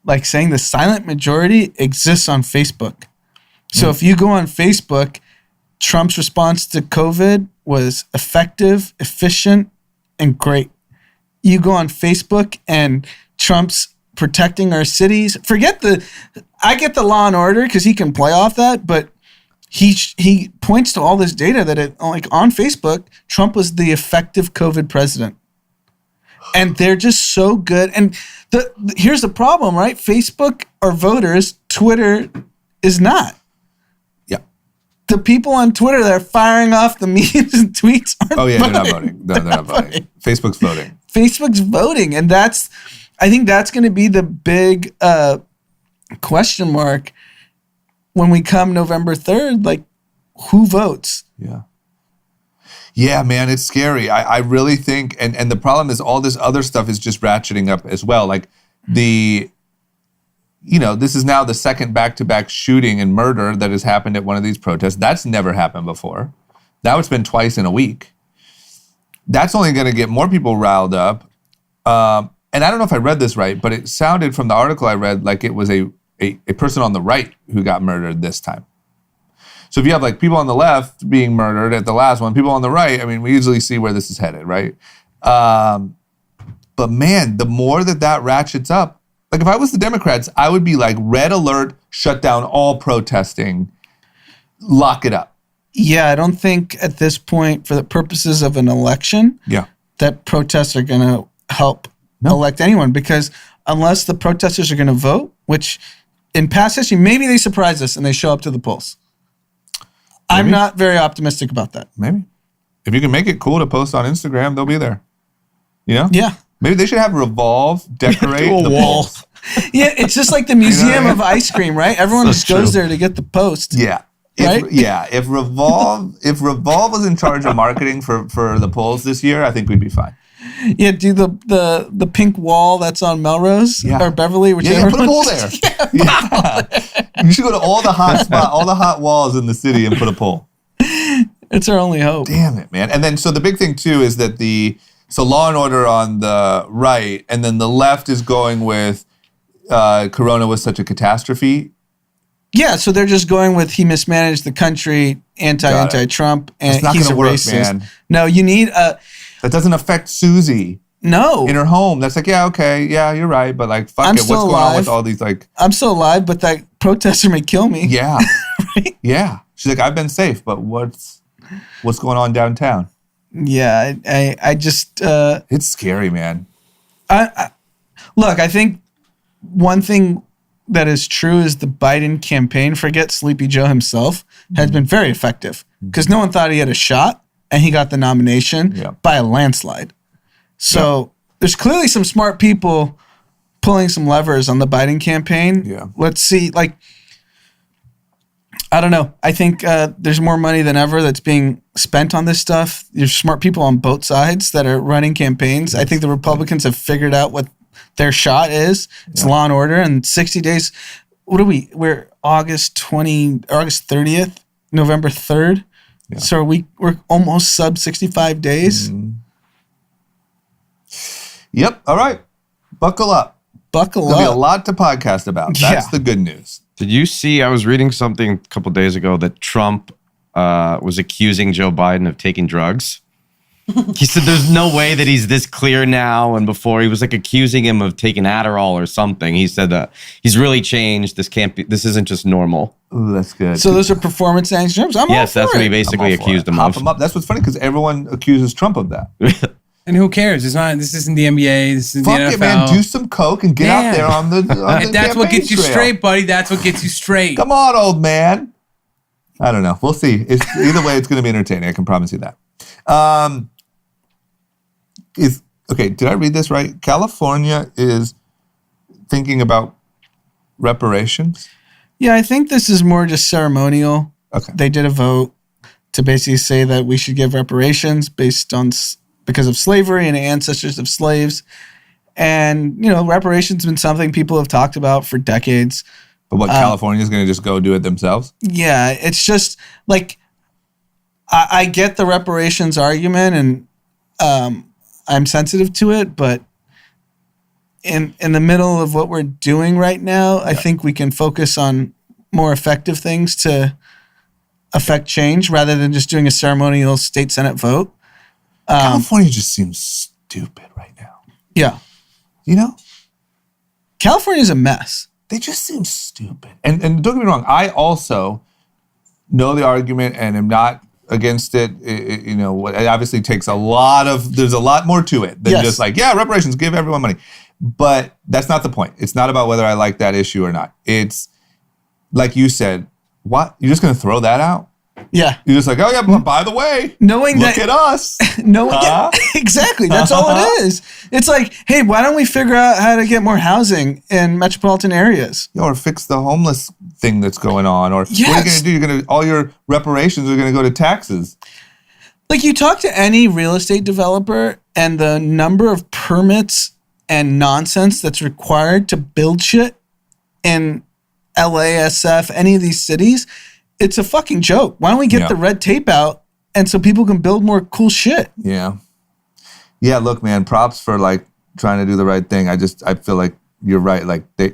like saying the silent majority exists on Facebook. So if you go on Facebook, Trump's response to COVID was effective, efficient, and great. You go on Facebook and Trump's protecting our cities. I get the Law and Order because he can play off that, but he points to all this data that on Facebook, Trump was the effective COVID president. And they're just so good. And here's the problem, right? Facebook are voters. Twitter is not. Yeah. The people on Twitter that are firing off the memes and tweets aren't voting. They're not voting. No, they're not voting. Facebook's voting. Facebook's voting. And I think that's going to be the big question mark when we come November 3rd, like, who votes? Yeah. Yeah, man, it's scary. I really think, and the problem is all this other stuff is just ratcheting up as well. Like this is now the second back-to-back shooting and murder that has happened at one of these protests. That's never happened before. Now it's been twice in a week. That's only going to get more people riled up. And I don't know if I read this right, but it sounded from the article I read like it was a person on the right who got murdered this time. So if you have like people on the left being murdered at the last one, people on the right, I mean, we usually see where this is headed, right? But man, the more that ratchets up, like if I was the Democrats, I would be like, red alert, shut down all protesting, lock it up. Yeah, I don't think at this point, for the purposes of an election, that protests are going to help elect anyone, because unless the protesters are going to vote, which in past history, maybe they surprise us and they show up to the polls. Maybe. I'm not very optimistic about that. Maybe. If you can make it cool to post on Instagram, they'll be there. Yeah. Maybe they should have Revolve decorate the wall. polls. Yeah, it's just like the Museum of Ice Cream, right? Everyone just goes there to get the post. Yeah. Right? If Revolve was in charge of marketing for the polls this year, I think we'd be fine. Yeah, do the pink wall that's on Melrose or Beverly, whichever. Put a pole there. You should go to all the hot walls in the city and put a pole. It's our only hope. Damn it, man. And then so the big thing too is that Law and Order on the right, and then the left is going with Corona was such a catastrophe. Yeah, so they're just going with he mismanaged the country, anti-Trump, and he's a racist. Man. No, you need a... That doesn't affect Susie. No. In her home. That's like, yeah, okay, yeah, you're right, but like, fuck it. What's going on with all these like... I'm still alive, but that protester may kill me. Yeah. Right? Yeah. She's like, I've been safe, but what's going on downtown? Yeah, I just... it's scary, man. Look, I think one thing that is true is the Biden campaign, forget Sleepy Joe himself, has been very effective because no one thought he had a shot, and he got the nomination by a landslide. So there's clearly some smart people pulling some levers on the Biden campaign. Yeah. Let's see. Like, I don't know. I think there's more money than ever that's being spent on this stuff. There's smart people on both sides that are running campaigns. I think the Republicans have figured out what their shot is. It's law and order. And 60 days. What are we? We're August 30th, November 3rd. Yeah. So we're almost sub 65 days. Mm-hmm. Yep. All right. Buckle up. There'll be a lot to podcast about. That's the good news. Did you see, I was reading something a couple days ago that Trump was accusing Joe Biden of taking drugs. He said there's no way that he's this clear now. And before he was like accusing him of taking Adderall or something. He said that he's really changed. This isn't just normal. Ooh, that's good. So those are performance anxious. Yes, that's what he basically accused him of. Him up. That's what's funny because everyone accuses Trump of that. And who cares? This isn't the NBA. This is Fuck the NFL. It, man. Do some coke and get out there on the if that's what gets you trail. straight, buddy. That's what gets you straight. Come on, old man. I don't know. We'll see. Either way, it's going to be entertaining. I can promise you that. Did I read this right? California is thinking about reparations? Yeah, I think this is more just ceremonial. Okay. They did a vote to basically say that we should give reparations because of slavery and ancestors of slaves. And, reparations have been something people have talked about for decades. But what, California is going to just go do it themselves? Yeah, it's just like, I get the reparations argument and I'm sensitive to it, but in the middle of what we're doing right now, I think we can focus on more effective things to affect change rather than just doing a ceremonial state Senate vote. California just seems stupid right now. Yeah. California is a mess. They just seem stupid. And don't get me wrong, I also know the argument and am not against it. It obviously takes there's a lot more to it than just like, reparations, give everyone money. But that's not the point. It's not about whether I like that issue or not. It's like you said, what? You're just going to throw that out? Yeah. You're just like, oh yeah, but by the way, look at us. Exactly. That's all it is. It's like, hey, why don't we figure out how to get more housing in metropolitan areas? Or fix the homeless thing that's going on. Or what are you going to do? All your reparations are going to go to taxes. Like you talk to any real estate developer and the number of permits and nonsense that's required to build shit in LASF, any of these cities, it's a fucking joke. Why don't we get the red tape out and so people can build more cool shit? Yeah. Yeah, look, man, props for like trying to do the right thing. I feel like you're right. Like this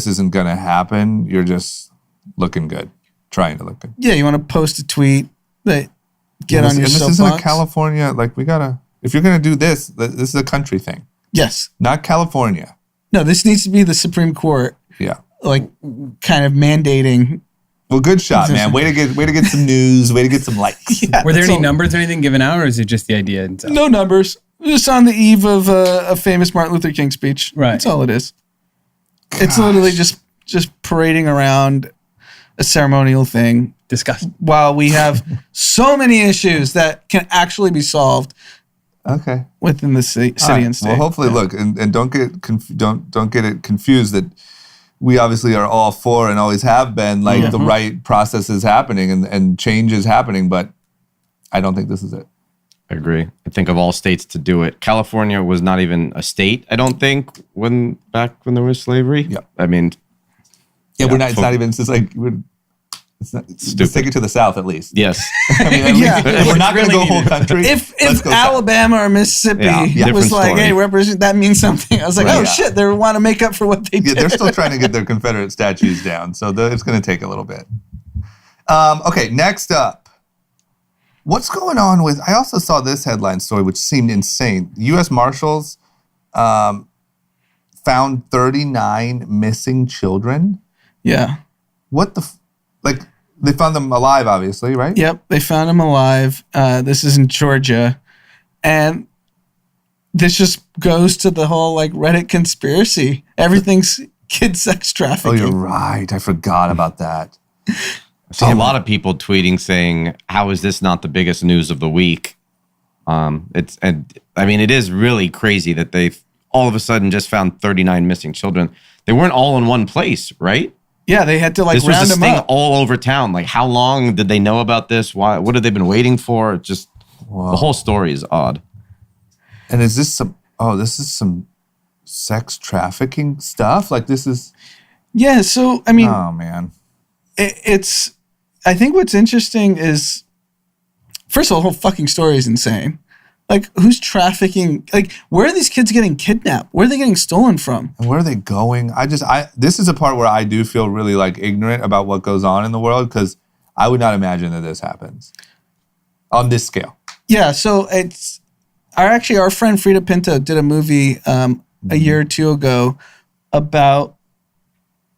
isn't going to happen. You're just looking good, trying to look good. Yeah, you want to post a tweet that get on your soapbox. soapbox. This isn't a California, like if you're going to do this is a country thing. Yes. Not California. No, this needs to be the Supreme Court. Yeah. Like kind of mandating. Well, good shot, man. Way to get some news. Way to get some likes. Yeah, were there any numbers or anything given out, or is it just the idea itself? No numbers. Just on the eve of a famous Martin Luther King speech. Right. That's all it is. Gosh. It's literally just parading around a ceremonial thing. Disgusting. While we have so many issues that can actually be solved. Okay. Within the city and state. Well, hopefully, look, and don't get it confused that we obviously are all for and always have been like the right process is happening and change is happening, but I don't think this is it. I agree. I think of all states to do it, California was not even a state, I don't think, back when there was slavery. Yeah. I mean, we're not, it's not even, it's just like, it's not, let's take it to the South at least. Yes. I mean, if we're not going to go whole country. If Alabama or Mississippi was like, hey, represent, that means something. I was like, shit, they want to make up for what they did. Yeah, they're still trying to get their Confederate statues down. So it's going to take a little bit. Okay, next up. What's going on with, I also saw this headline story, which seemed insane. U.S. Marshals found 39 missing children. Yeah. What the, they found them alive, obviously, right? Yep, they found them alive. This is in Georgia. And this just goes to the whole Reddit conspiracy. Everything's kid sex trafficking. Oh, you're right. I forgot about that. I saw a lot of people tweeting saying, how is this not the biggest news of the week? It is really crazy that they've all of a sudden just found 39 missing children. They weren't all in one place, right? Yeah, they had to round them up. This was a thing all over town. Like, how long did they know about this? Why? What have they been waiting for? Just the whole story is odd. And is this this is some sex trafficking stuff? Like this is... Yeah, so, I mean... Oh, man. I think what's interesting is, first of all, the whole fucking story is insane. Like, who's trafficking? Like, where are these kids getting kidnapped? Where are they getting stolen from? And where are they going? This is a part where I do feel really ignorant about what goes on in the world because I would not imagine that this happens on this scale. Yeah, so our friend Frida Pinto did a movie a year or two ago about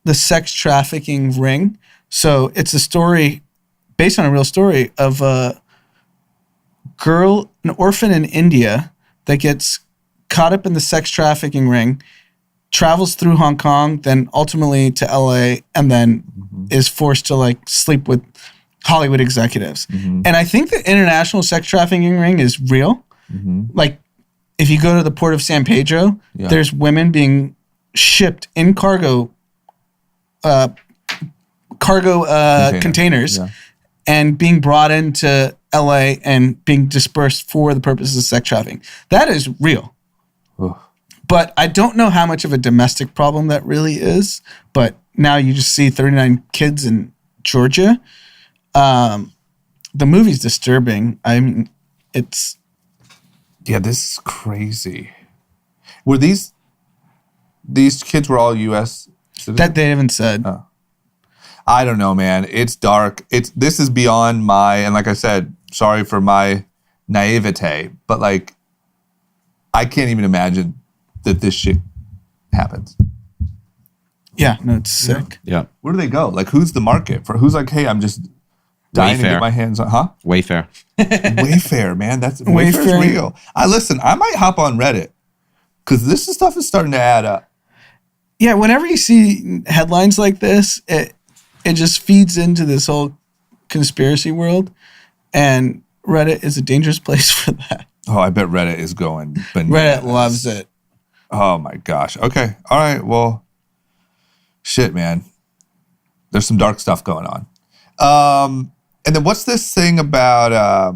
the sex trafficking ring. So it's a story based on a real story of a girl, an orphan in India that gets caught up in the sex trafficking ring, travels through Hong Kong, then ultimately to LA, and then is forced to sleep with Hollywood executives. Mm-hmm. And I think the international sex trafficking ring is real. Mm-hmm. Like, if you go to the port of San Pedro, there's women being shipped in cargo containers and being brought into LA and being dispersed for the purposes of sex trafficking. That is real. Ugh. But I don't know how much of a domestic problem that really is. But now you just see 39 kids in Georgia. The movie's disturbing. I mean, it's... Yeah, this is crazy. Were these kids were all U.S. citizens? That they haven't said. Oh. I don't know, man. It's dark. This is beyond my, and like I said, sorry for my naivete, but I can't even imagine that this shit happens. Yeah, no, it's sick. Yeah. Where do they go? Who's the market for? Who's hey, I'm just dying to get my hands on, huh? Wayfair. Wayfair, man. Wayfair's real. I might hop on Reddit because this stuff is starting to add up. Yeah, whenever you see headlines like this, it just feeds into this whole conspiracy world, and Reddit is a dangerous place for that. Oh, I bet Reddit is going bananas. Reddit loves it. Oh my gosh. Okay. All right. Well, shit, man. There's some dark stuff going on. And then what's this thing about,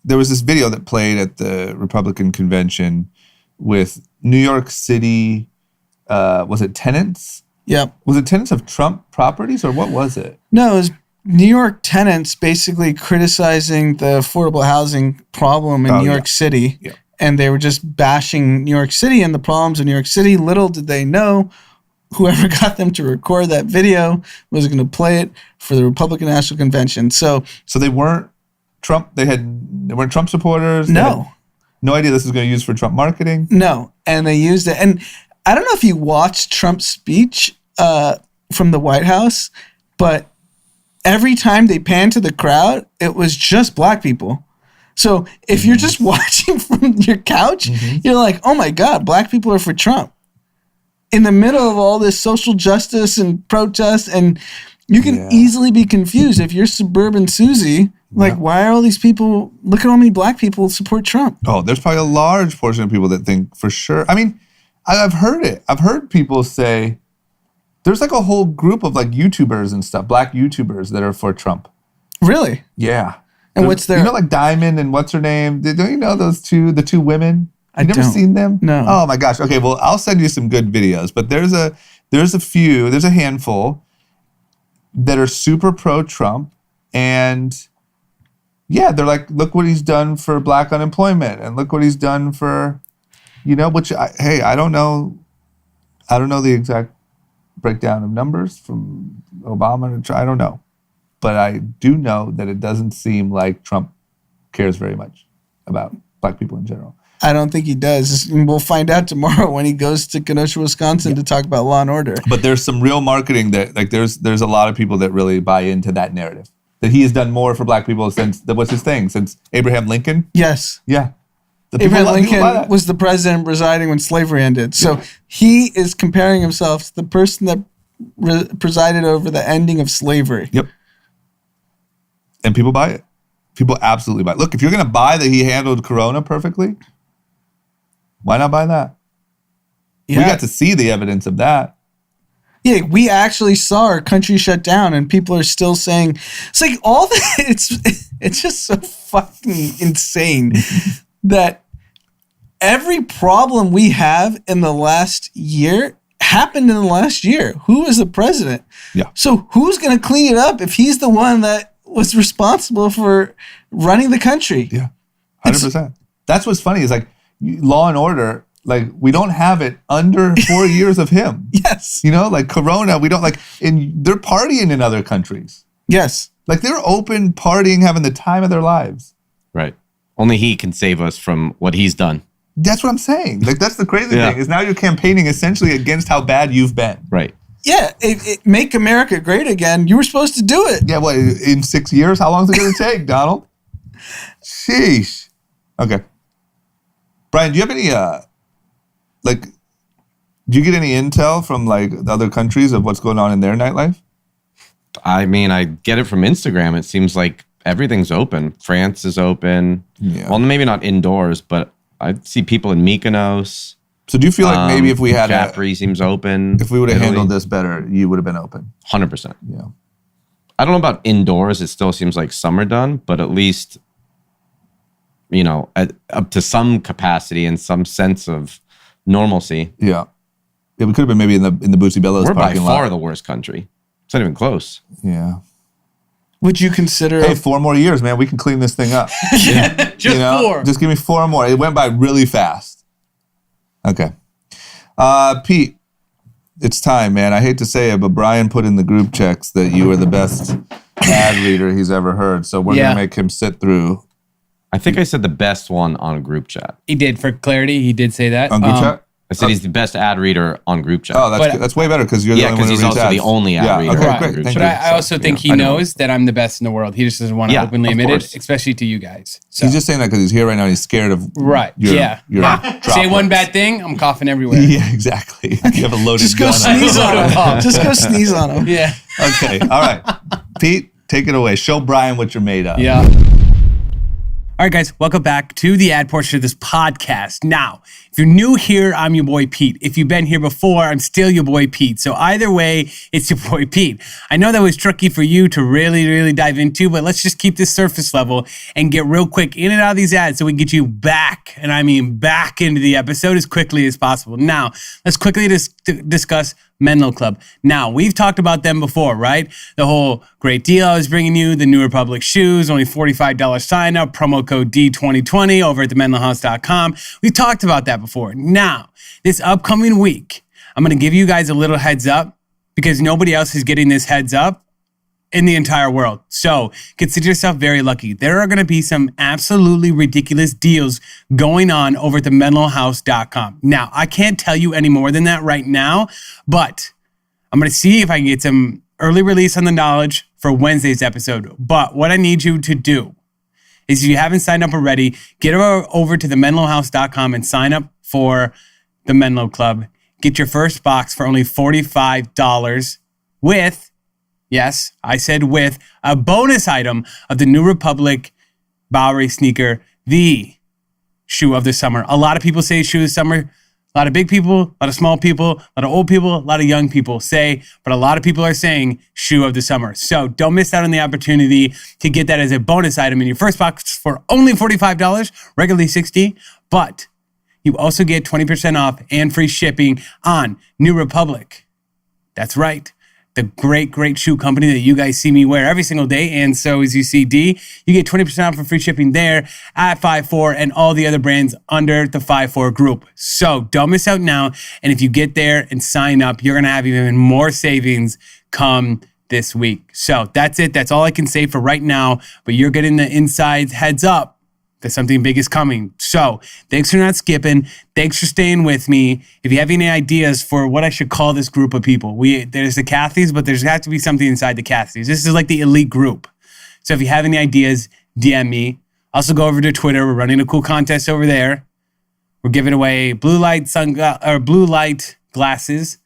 there was this video that played at the Republican convention with New York City was it tenants? Yep. Was it tenants of Trump properties or what was it? No, it was New York tenants basically criticizing the affordable housing problem in New York City. Yeah. And they were just bashing New York City and the problems in New York City. Little did they know whoever got them to record that video was going to play it for the Republican National Convention. So they weren't Trump. They weren't Trump supporters. No. No idea this was going to use for Trump marketing. No. And they used it. And I don't know if you watched Trump's speech from the White House, but every time they panned to the crowd, it was just black people. So if you're just watching from your couch, you're like, oh my God, black people are for Trump. In the middle of all this social justice and protest, and you can easily be confused if you're suburban Susie. Like, why are all these people? Look at how many black people support Trump. Oh, there's probably a large portion of people that think for sure. I mean, I've heard it. I've heard people say there's like a whole group of like YouTubers and stuff, black YouTubers that are for Trump. Really? Yeah. And what's their? You know, like Diamond and what's her name? Don't you know the two women? I've never seen them. No. Oh my gosh. Okay. Well, I'll send you some good videos. But there's a handful that are super pro Trump, and yeah, they're like, look what he's done for black unemployment, and look what he's done for, which I don't know the exact breakdown of numbers from Obama. I don't know, but I do know that it doesn't seem like Trump cares very much about black people in general. I don't think he does. We'll find out tomorrow when he goes to Kenosha, Wisconsin to talk about law and order. But there's some real marketing that, like, there's a lot of people that really buy into that narrative. That he has done more for black people since Abraham Lincoln? Yes. Yeah. Abraham Lincoln was the president presiding when slavery ended. So he is comparing himself to the person that presided over the ending of slavery. Yep. And people buy it. People absolutely buy it. Look, if you're going to buy that he handled Corona perfectly, why not buy that? Yeah. We got to see the evidence of that. Yeah, we actually saw our country shut down, and people are still saying it's like all that. It's just so fucking insane that every problem we have in the last year happened in the last year. Who was the president? Yeah. So who's going to clean it up if he's the one that was responsible for running the country? Yeah, 100%. That's what's funny is like Law and Order. Like, we don't have it under 4 years of him. Yes. Like Corona, we don't they're partying in other countries. Yes. Like, they're open partying, having the time of their lives. Right. Only he can save us from what he's done. That's what I'm saying. Like, that's the crazy thing is now you're campaigning essentially against how bad you've been. Right. Yeah. Make America great again. You were supposed to do it. Yeah. What, in 6 years? How long is it going to take, Donald? Sheesh. Okay. Brian, do you have any, do you get any intel from like other countries of what's going on in their nightlife? I mean, I get it from Instagram. It seems like everything's open. France is open. Yeah. Well, maybe not indoors, but I see people in Mykonos. So do you feel like maybe if we had Capri seems open. If we would have handled this better, you would have been open? 100%. Yeah. I don't know about indoors. It still seems like summer done, but at least, up to some capacity and some sense of normalcy. Yeah. Yeah, we could have been maybe in the Bootsy Bellows parking lot. We're by far lot. The worst country. It's not even close. Yeah. Would you consider... Hey, 4 more years, man. We can clean this thing up. Just 4. Just give me 4 more. It went by really fast. Okay. Pete, it's time, man. I hate to say it, but Brian put in the group checks that you are the best ad reader he's ever heard. So we're going to make him sit through. I think I said the best one on a group chat. He did. For clarity, he did say that. On group chat? I said he's the best ad reader on group chat. Oh, that's way better because you're the only one who reads he's also ads. the only ad reader. Okay, on great. group Thank chat. you. But I also think he knows that I'm the best in the world. He just doesn't want to openly admit it, especially to you guys. So. He's just saying that because he's here right now and he's scared of your Say one bad thing, I'm coughing everywhere. Yeah, exactly. You have a loaded Just go gun. sneeze on him. Just go sneeze on him. Yeah. Okay, all right. Pete, take it away. Show Brian what you're made of. Yeah. All right, guys, welcome back to the ad portion of this podcast. Now, if you're new here, I'm your boy Pete. If you've been here before, I'm still your boy Pete. So either way, it's your boy Pete. I know that was tricky for you to really dive into, but let's just keep this surface level and get real quick in and out of these ads so we can get you back, and I mean back into the episode as quickly as possible. Now, let's quickly discuss Menlo Club. Now, we've talked about them before, right? The whole great deal I was bringing you, the New Republic shoes, only $45 sign up, promo code D2020 over at themenlohouse.com. We've talked about that before. Now, this upcoming week, I'm going to give you guys a little heads up because nobody else is getting this heads up in the entire world. So consider yourself very lucky. There are going to be some absolutely ridiculous deals going on over at themenlohouse.com. Now, I can't tell you any more than that right now, but I'm going to see if I can get some early release on the knowledge for Wednesday's episode. But what I need you to do is if you haven't signed up already, get over to themenlohouse.com and sign up for the Menlo Club. Get your first box for only $45 with, yes, I said with, a bonus item of the New Republic Bowery sneaker, the shoe of the summer. A lot of people say shoe of the summer. A lot of big people, a lot of small people, a lot of old people, a lot of young people say, but a lot of people are saying shoe of the summer. So don't miss out on the opportunity to get that as a bonus item in your first box for only $45, regularly $60, but you also get 20% off and free shipping on New Republic. That's right. The great shoe company that you guys see me wear every single day. And so as you see D, you get 20% off for free shipping there at 5-4 and all the other brands under the 5-4 group. So don't miss out now. And if you get there and sign up, you're going to have even more savings come this week. So that's it. That's all I can say for right now. But you're getting the inside heads up that something big is coming. So thanks for not skipping. Thanks for staying with me. If you have any ideas for what I should call this group of people, there's the Cathys, but there's got to be something inside the Cathys. This is like the elite group. So if you have any ideas, DM me. Also go over to Twitter. We're running a cool contest over there. We're giving away blue light glasses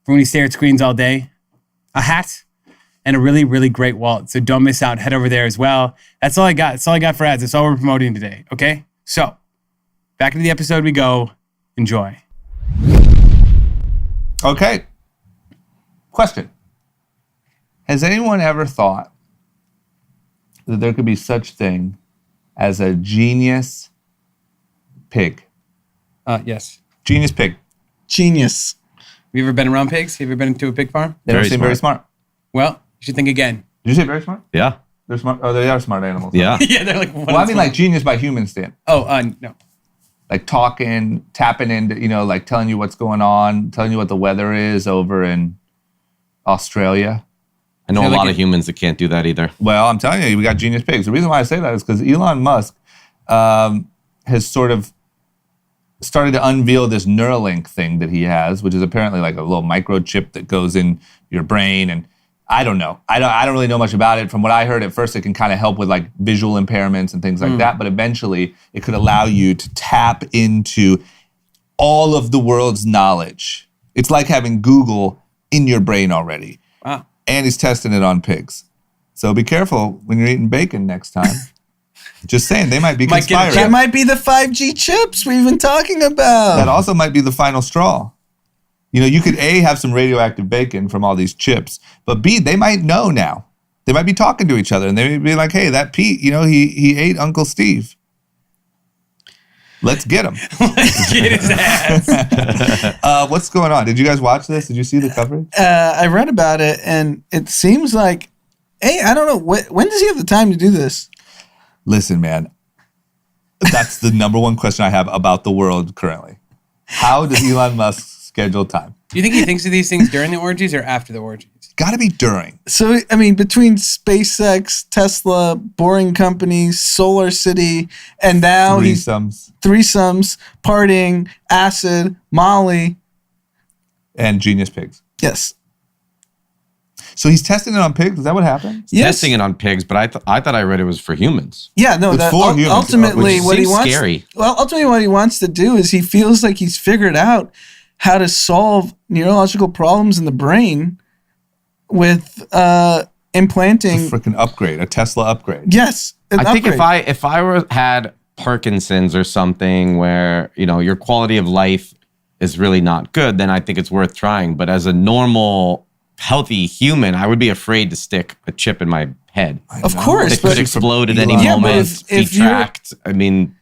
for when you stare at screens all day, a hat, and a really great wallet. So don't miss out. Head over there as well. That's all I got. That's all I got for ads. That's all we're promoting today. Okay? So back into the episode we go. Enjoy. Okay. Question. Has anyone ever thought that there could be such thing as a genius pig? Yes. Genius pig. Genius. Have you ever been around pigs? Have you ever been to a pig farm? They don't seem very smart. Well, you should think again. Did you say very smart? Yeah. They're smart. Oh, they are smart animals. Yeah. Yeah, they're like, Well, I mean like genius by human standard. Oh, no. Like talking, tapping into, like telling you what's going on, telling you what the weather is over in Australia. I know They're a like lot of humans that can't do that either. Well, I'm telling you, we got genius pigs. The reason why I say that is because Elon Musk has sort of started to unveil this Neuralink thing that he has, which is apparently like a little microchip that goes in your brain. And I don't know. I don't really know much about it. From what I heard at first, it can kind of help with like visual impairments and things like that. But eventually, it could allow you to tap into all of the world's knowledge. It's like having Google in your brain already. Wow. And he's testing it on pigs. So be careful when you're eating bacon next time. Just saying, they might be conspiring. That might be the 5G chips we've been talking about. That also might be the final straw. You could A, have some radioactive bacon from all these chips, but B, they might know now. They might be talking to each other and they may be like, hey, that Pete, he ate Uncle Steve. Let's get him. Let's get his ass. What's going on? Did you guys watch this? Did you see the coverage? I read about it, and it seems like, hey, I don't know, when does he have the time to do this? Listen, man, that's the number one question I have about the world currently. How does Elon Musk schedule time? Do you think he thinks of these things during the orgies or after the orgies? Got to be during. So, I mean, between SpaceX, Tesla, Boring Company, Solar City, and now threesomes, partying, acid, Molly. And genius pigs. Yes. So he's testing it on pigs? Is that what happened? Yes. Testing it on pigs, but I thought I read it was for humans. Yeah, no, It's for humans, ultimately which what he seems wants. scary. Well, ultimately what he wants to do is he feels like he's figured out how to solve neurological problems in the brain with implanting. It's a freaking upgrade, a Tesla upgrade. Yes. I think if I had Parkinson's or something where, your quality of life is really not good, then I think it's worth trying. But as a normal, healthy human, I would be afraid to stick a chip in my head. Of course. It could explode at any Yeah, but moment, be if you're- tracked. I mean...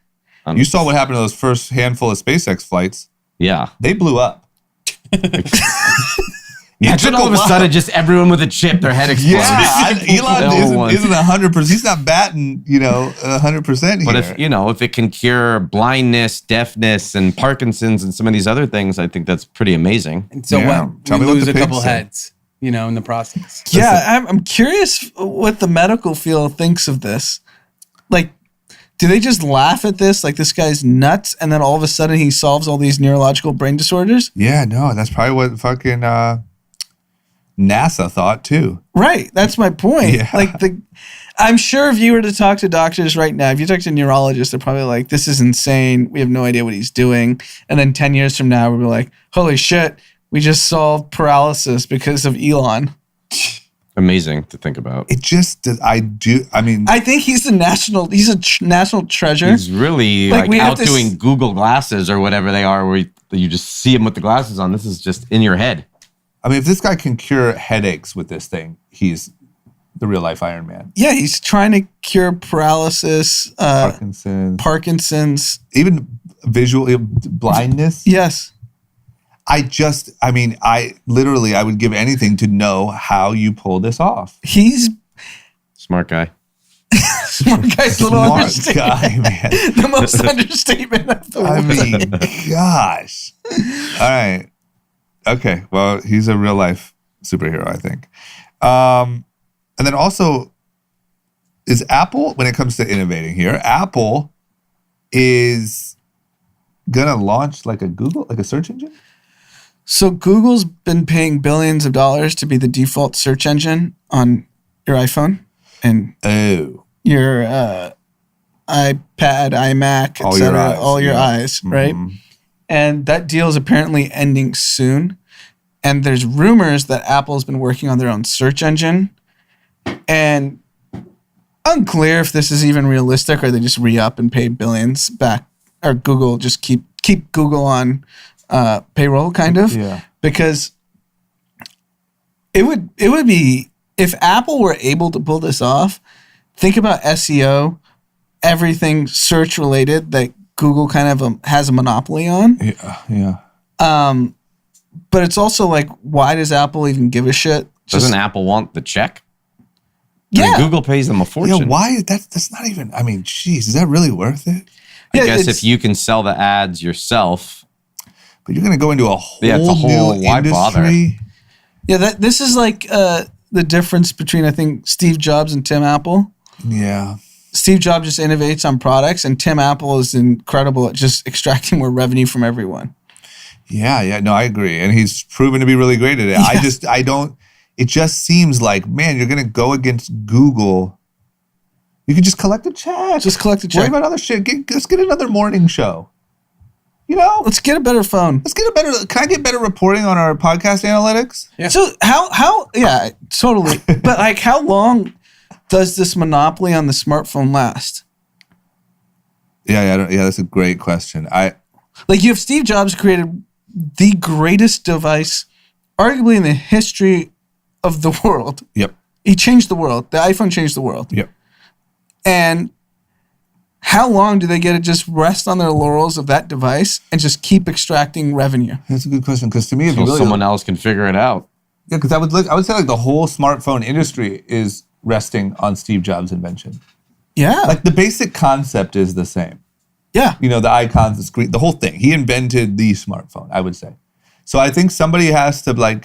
You saw what happened to those first handful of SpaceX flights. Yeah. They blew up. Imagine all of a sudden just everyone with a chip, their head explodes. Yeah, Elon isn't 100%. He's not batting, 100% here. But if it can cure blindness, deafness, and Parkinson's and some of these other things, I think that's pretty amazing. And so Tell we me what lose the a couple pigs say. heads, in the process. Yeah, I'm curious what the medical field thinks of this. Like, do they just laugh at this? Like, this guy's nuts, and then all of a sudden he solves all these neurological brain disorders? Yeah, no, that's probably what fucking NASA thought too. Right. That's my point. Yeah. I'm sure if you were to talk to doctors right now, if you talk to neurologists, they're probably like, this is insane. We have no idea what he's doing. And then 10 years from now, we'll be like, holy shit, we just solved paralysis because of Elon. Amazing to think about. It just, I think he's a national treasure. He's really Like, we have outdoing Google glasses or whatever they are, where you just see him with the glasses on. This is just in your head. if this guy can cure headaches with this thing, he's the real life Iron Man. Yeah, he's trying to cure paralysis, Parkinson's, even visual blindness. Yes. I would give anything to know how you pull this off. He's smart guy. Smart guy's a little understatement. Guy, man. The most understatement of the world. Gosh. All right. Okay. Well, he's a real life superhero, I think. And then also, is Apple, when it comes to innovating here, Apple is going to launch like a search engine? So Google's been paying billions of dollars to be the default search engine on your iPhone and your iPad, iMac, etc. All your eyes, right? Mm-hmm. And that deal is apparently ending soon. And there's rumors that Apple's been working on their own search engine. And unclear if this is even realistic or they just re-up and pay billions back. Or Google just keep Google on payroll, kind of. Yeah. Because it would be, if Apple were able to pull this off, think about SEO, everything search related that Google kind of has a monopoly on. Yeah. But it's also like, why does Apple even give a shit? Doesn't Apple want the check? Yeah. Google pays them a fortune. Yeah, why? That's not even, geez, is that really worth it? I guess if you can sell the ads yourself. But you're going to go into a whole, it's a whole new why industry. Bother? Yeah, this is like the difference between, I think, Steve Jobs and Tim Apple. Yeah. Steve Jobs just innovates on products, and Tim Apple is incredible at just extracting more revenue from everyone. Yeah. No, I agree. And he's proven to be really great at it. Yeah. It just seems like, man, you're going to go against Google. You can just collect a check. Just collect a check. Worry about other shit. Let's get another morning show. Let's get a better phone. Can I get better reporting on our podcast analytics? Yeah. So how yeah, totally. But like, how long does this monopoly on the smartphone last? Yeah, that's a great question. You have Steve Jobs created the greatest device, arguably in the history of the world. Yep. He changed the world. The iPhone changed the world. Yep. And how long do they get to just rest on their laurels of that device and just keep extracting revenue? That's a good question, because to me, someone else can figure it out. Yeah, because I would say like the whole smartphone industry is resting on Steve Jobs' invention. Yeah. Like the basic concept is the same. Yeah. The icons, the screen, the whole thing. He invented the smartphone, I would say. So I think somebody has to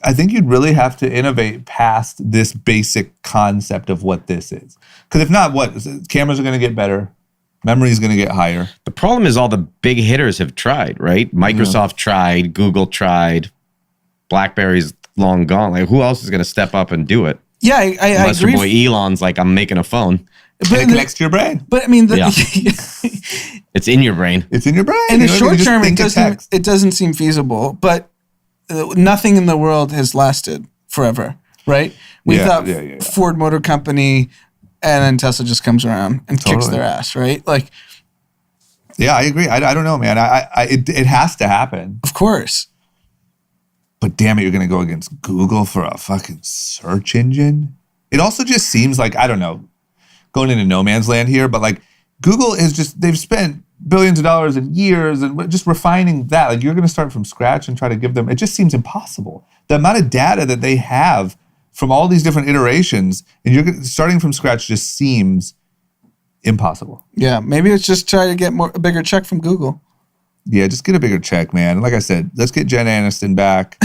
I think you'd really have to innovate past this basic concept of what this is. Because if not, cameras are going to get better. Memory is going to get higher. The problem is all the big hitters have tried, right? Microsoft tried, Google tried, BlackBerry's long gone. Like, who else is going to step up and do it? Yeah, I Unless agree. your boy Elon's like, I'm making a phone. But it connects to your brain. But I mean, it's in your brain. It's in your brain. In the short term, it doesn't seem feasible. But nothing in the world has lasted forever, right? We thought Ford Motor Company and then Tesla just comes around and kicks Totally. their ass, right? Like, Yeah, I agree. I don't know, man. It has to happen. of course. But damn it, you're going to go against Google for a fucking search engine? It also just seems like, I don't know, going into no man's land here, but like Google is just, they've spent billions of dollars in years and just refining that. Like you're going to start from scratch and try to give them, it just seems impossible. The amount of data that they have from all these different iterations and starting from scratch just seems impossible. Yeah, maybe it's just try to get a bigger check from Google. Yeah, just get a bigger check, man. And like I said, let's get Jen Aniston back.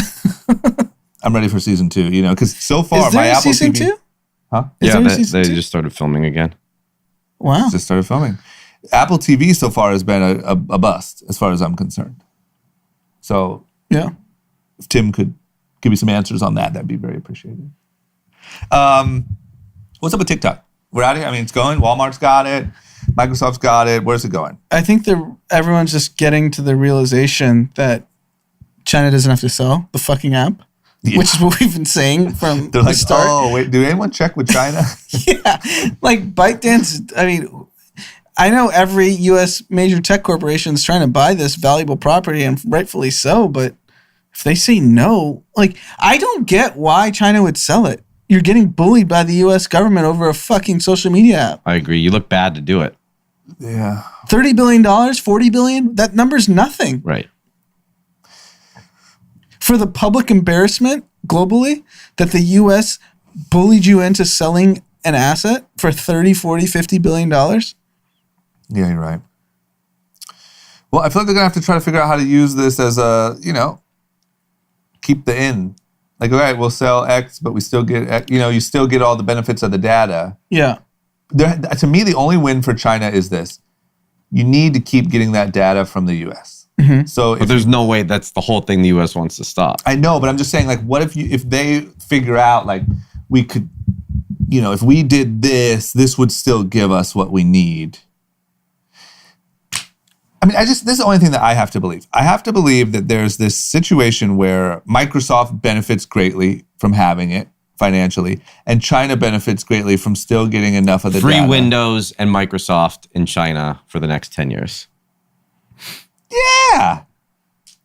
I'm ready for season 2, because so far Is there my a Apple season TV, 2? Huh? Is there a they season 2? just started filming again. Wow. Just started filming. Apple TV so far has been a bust as far as I'm concerned. So Yeah. if Tim could give me some answers on that, that'd be very appreciated. What's up with TikTok? We're out of here. I mean, it's going. Walmart's got it. Microsoft's got it. Where's it going? I think everyone's just getting to the realization that China doesn't have to sell the fucking app, which is what we've been saying from They're the like, start. oh, wait, do anyone check with China? Yeah, like ByteDance. I mean, I know every U.S. major tech corporation is trying to buy this valuable property, and rightfully so. But if they say no, like, I don't get why China would sell it. You're getting bullied by the U.S. government over a fucking social media app. I agree. You look bad to do it. Yeah. $30 billion, $40 billion, that number's nothing. Right. For the public embarrassment globally that the U.S. bullied you into selling an asset for $30, $40, $50 billion. Yeah, you're right. Well, I feel like they're going to have to try to figure out how to use this as a, keep the in. Like, all right, we'll sell X, but we still get, you still get all the benefits of the data. Yeah. To me, the only win for China is this. You need to keep getting that data from the U.S. Mm-hmm. So But there's no way that's the whole thing the U.S. wants to stop. I know, but I'm just saying, like, what if they figure out, like, we could, if we did this would still give us what we need. I mean, this is the only thing that I have to believe. I have to believe that there's this situation where Microsoft benefits greatly from having it financially, and China benefits greatly from still getting enough of the Free data. Windows and Microsoft in China for the next 10 years. Yeah,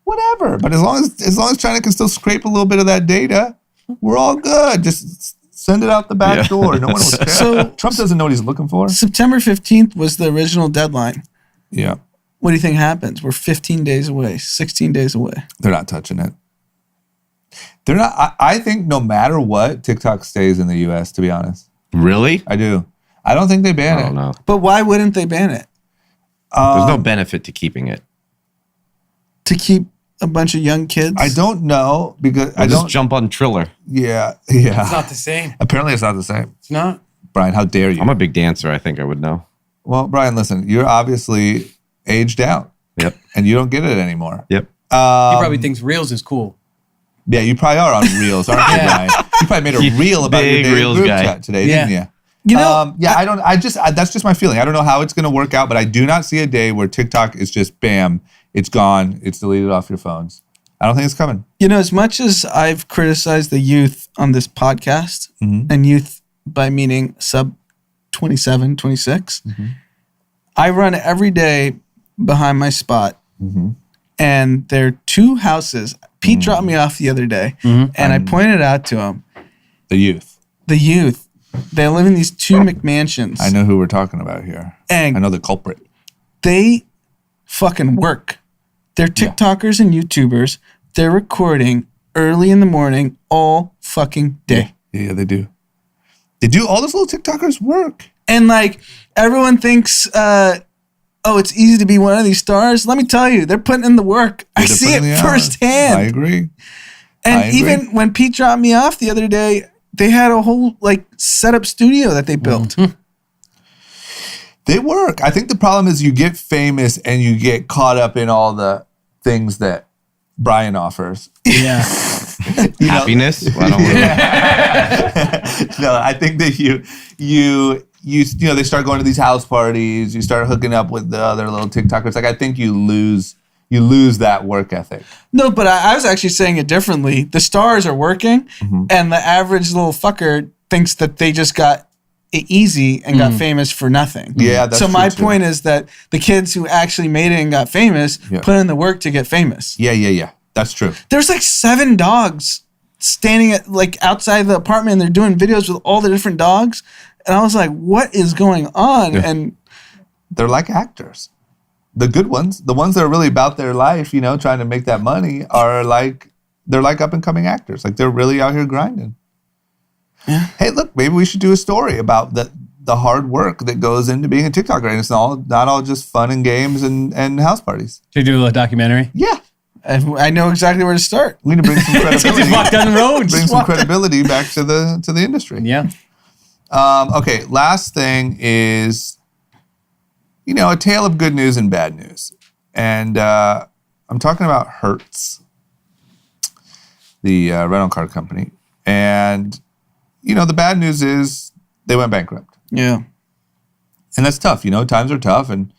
whatever. But as long as China can still scrape a little bit of that data, we're all good. Just send it out the back door. No one will care. So- Trump doesn't know what he's looking for. September 15th was the original deadline. Yeah, What do you think happens? We're 15 days away, 16 days away. they're not touching it. They're not. I think no matter what, TikTok stays in the U.S. To be honest, Really? I do. I don't think they ban I it. don't know. But why wouldn't they ban it? There's no benefit to keeping it. To keep a bunch of young kids? I don't know because I Just don't. jump on Triller. Yeah. It's not the same. Apparently, it's not the same. It's not. Brian, how dare you? I'm a big dancer. I think I would know. Well, Brian, listen. You're obviously aged out, Yep. and you don't get it anymore. Yep. He probably thinks Reels is cool. Yeah, you probably are on Reels, aren't you, Brian? You probably made a reel about your Big dating Reels group guy. chat today, Yeah. didn't you? You know, That's just my feeling. I don't know how it's going to work out, but I do not see a day where TikTok is just bam, it's gone, it's deleted off your phones. I don't think it's coming. as much as I've criticized the youth on this podcast, and youth by meaning sub 27, 26, I run every day behind my spot, and there are two houses. Pete dropped me off the other day, and I pointed out to him, The youth. the youth, they live in these two McMansions. I know who we're talking about here. And I know the culprit. they fucking work. They're TikTokers and YouTubers. They're recording early in the morning all fucking day. Yeah, they do. They do. All those little TikTokers work. And like everyone thinks, it's easy to be one of these stars. Let me tell you, they're putting in the work. I They're see putting in it the hours. firsthand. I agree. And I agree. even when Pete dropped me off the other day, they had a whole like setup studio that they built. They work. I think the problem is you get famous and you get caught up in all the things that Brian offers. Yeah. Happiness? Well, I don't know. No, I think that they start going to these house parties, you start hooking up with the other little TikTokers. Like I think you lose that work ethic. No, but I was actually saying it differently. The stars are working, and the average little fucker thinks that they just got it easy and got famous for nothing. Yeah, that's so true my too. point is that the kids who actually made it and got famous put in the work to get famous. Yeah. That's true. There's like 7 dogs standing at like outside the apartment and they're doing videos with all the different dogs. And I was like, what is going on? And they're like actors. The good ones, the ones that are really about their life, you know, trying to make that money are like, they're like up and coming actors. Like they're really out here grinding. Yeah. Hey, look, maybe we should do a story about the hard work that goes into being a TikToker. And it's not all just fun and games and house parties. Should we do a little documentary? Yeah. I know exactly where to start. We need to bring some credibility. Just walk down the road. Bring some credibility back to the industry. Yeah. Okay, last thing is, you know, a tale of good news and bad news. And I'm talking about Hertz, the rental car company. And, you know, the bad news is they went bankrupt. Yeah. And that's tough. You know, times are tough and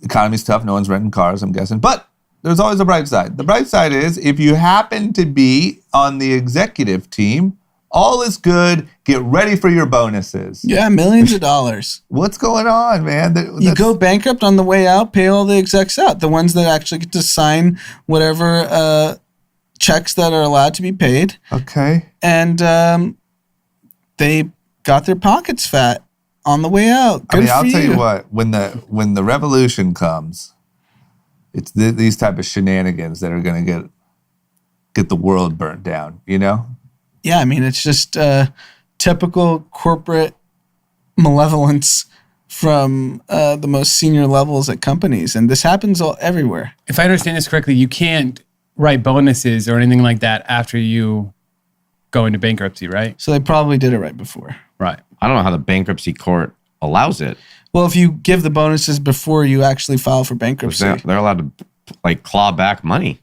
economy's tough. No one's renting cars, I'm guessing. But there's always a bright side. The bright side is if you happen to be on the executive team, all is good. Get ready for your bonuses. Yeah, millions of dollars. What's going on, man? You go bankrupt on the way out, pay all the execs out. The ones that actually get to sign whatever checks that are allowed to be paid. Okay. And they got their pockets fat on the way out. Good I'll for tell you what, when the revolution comes, it's these type of shenanigans that are going to get the world burnt down, you know? Yeah, I mean, it's just typical corporate malevolence from the most senior levels at companies. And this happens everywhere. If I understand this correctly, you can't write bonuses or anything like that after you go into bankruptcy, right? So they probably did it right before. Right. I don't know how the bankruptcy court allows it. Well, if you give the bonuses before you actually file for bankruptcy. They're allowed to like claw back money.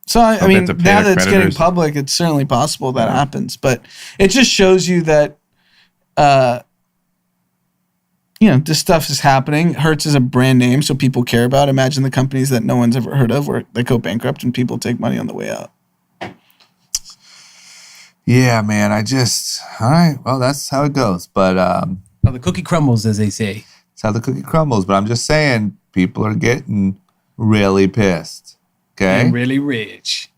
So, I mean, to pay now their that it's getting creditors. public, it's certainly possible that happens. But it just shows you that, this stuff is happening. Hertz is a brand name, so people care about. Imagine the companies that no one's ever heard of where they go bankrupt and people take money on the way out. Yeah, man. All right. Well, that's how it goes. But Well, the cookie crumbles, as they say. it's how the cookie crumbles. But I'm just saying, people are getting really pissed. Okay. And really rich.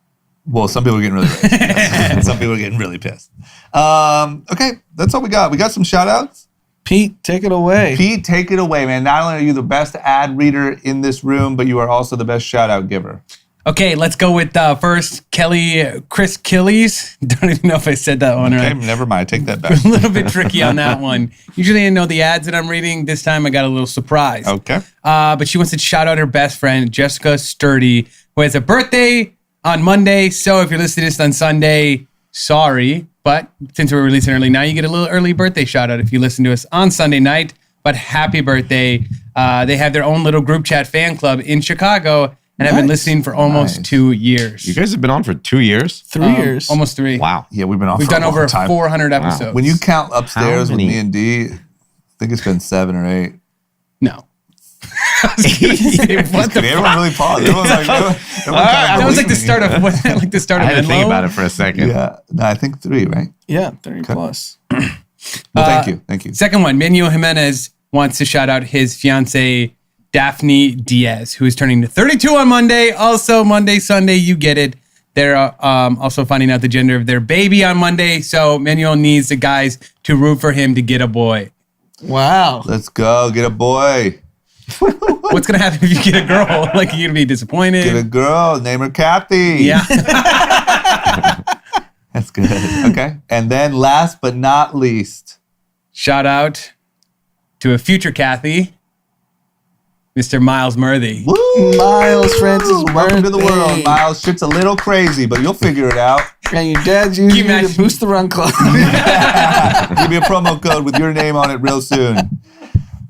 Well, some people are getting really rich. Some people are getting really pissed. Okay, that's all we got. We got some shout outs. Pete, take it away. Pete, take it away, man. Not only are you the best ad reader in this room, but you are also the best shout out giver. Okay, let's go with first Chris Killies. Don't even know if I said that one Okay, right. never mind. Take that back. A little bit tricky on that one. Usually I know the ads that I'm reading. This time I got a little surprise. Okay. But she wants to shout out her best friend, Jessica Sturdy, who has a birthday on Monday. So if you're listening to this on Sunday, sorry. But since we're releasing early now, you get a little early birthday shout out if you listen to us on Sunday night. But happy birthday. They have their own little group chat fan club in Chicago and have been listening for almost 2 years. You guys have been on for 2 years? 3 years. Almost 3. Wow. Yeah, we've been on We've for done a long over time. 400 episodes. When you count upstairs How with many? me and Dee, I think it's been 7 or 8. No. I was gonna say, what the Everyone fuck? really paused. Everyone was like, everyone kinda That was like the believed me. start of like the start I of had to think Menlo. about it for a second. Yeah, no, I think 3, right? Yeah, 30 plus. Well, thank you. Thank you. Second one, Manuel Jimenez wants to shout out his fiance Daphne Diaz, who is turning 32 on Monday. Also, Monday, Sunday, you get it. They're also finding out the gender of their baby on Monday. So Manuel needs the guys to root for him to get a boy. Wow. Let's go. Get a boy. What's gonna happen if you get a girl? Like, you're gonna be disappointed. Get a girl. Name her Kathy. Yeah. That's good. Okay. And then last but not least, Shout out to a future Kathy, Mr. Miles Murthy. woo! Miles Francis Welcome to the birthday. world. Miles, shit's a little crazy, but you'll figure it out. And your dad's using you to imagine? boost the run club. Give me a promo code with your name on it real soon.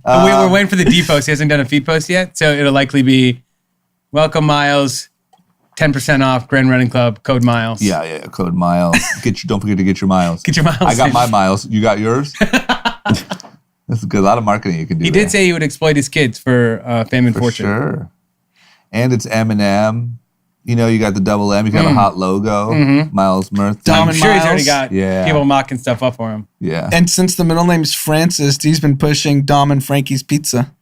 We're waiting for the D post. He hasn't done a feed post yet, so it'll likely be welcome Miles, 10% off Grand Running Club, code Miles. Yeah. Code Miles. Don't forget to get your miles. Get your miles. I got my miles. You got yours? That's good. A lot of marketing you can do. He there. did say he would exploit his kids for fame and For fortune. sure. And it's Eminem. You know, you got the double M. You got a hot logo. Miles Murthy. Dom I'm and sure he's already Miles. got Yeah. people mocking stuff up for him. Yeah. And since the middle name's Francis, he's been pushing Dom and Frankie's Pizza.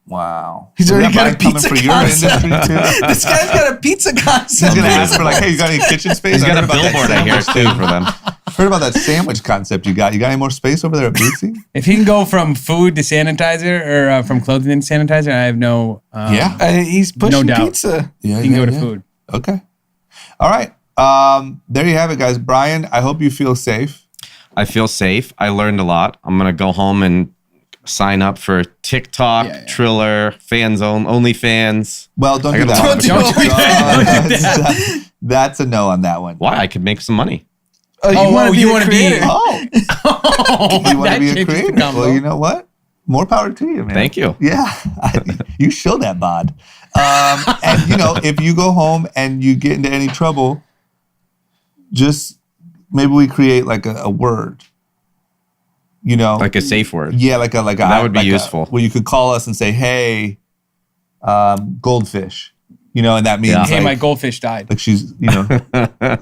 Wow. He's Was already that got a Brian coming pizza for your concept. industry too? This guy's got a pizza He's concept. gonna ask for like, hey, you got any kitchen space? He's I got heard a about that billboard, I hear, sandwich too, for them. Heard about that sandwich concept you got. You got any more space over there at Bootsy? If he can go from food to sanitizer or from clothing to sanitizer, I have no. Yeah. He's pushing No doubt. pizza. Yeah. He can go to food. Okay. All right. There you have it, guys. Brian, I hope you feel safe. I feel safe. I learned a lot. I'm going to go home and sign up for TikTok, Triller, FanZone, OnlyFans. Well, don't I do gotta that. look That's a no on that one. Why? I could make some money. Oh, you want to be a creator? Oh, you want to be a creator? Well, you know what? More power to you, man. Thank you. Yeah, you show that bod. And you know, if you go home and you get into any trouble, just maybe we create like a word. You know, Like a safe word. yeah, like a That would be like useful. where you could call us and say, "Hey, goldfish," you know, and that means Yeah. Hey, like, my goldfish died. like she's, you know,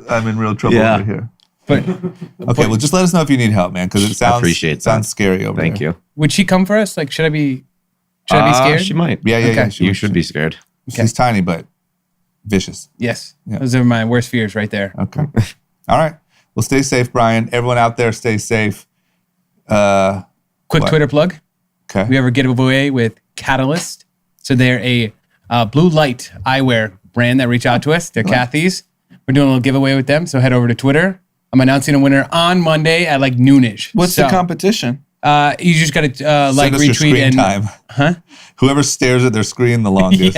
I'm in real trouble Yeah. over here. But Okay, well, just let us know if you need help, man, because it appreciate sounds that. scary over Thank there. you. would she come for us? Like, should I be scared? She might. Yeah, yeah, yeah. You should be scared. She's tiny but vicious. Yes. Yeah. Those are my worst fears right there. Okay. All right. Well, stay safe, Brian. Everyone out there, stay safe. Quick What? Twitter plug. Okay. We have a giveaway with Catalyst. So they're a blue light eyewear brand that reached out to us. They're Kathy's. We're doing a little giveaway with them. So head over to Twitter. I'm announcing a winner on Monday at like noonish. What's So, the competition? You just got to like, Send us your retweet, screen and time. Whoever stares at their screen the longest.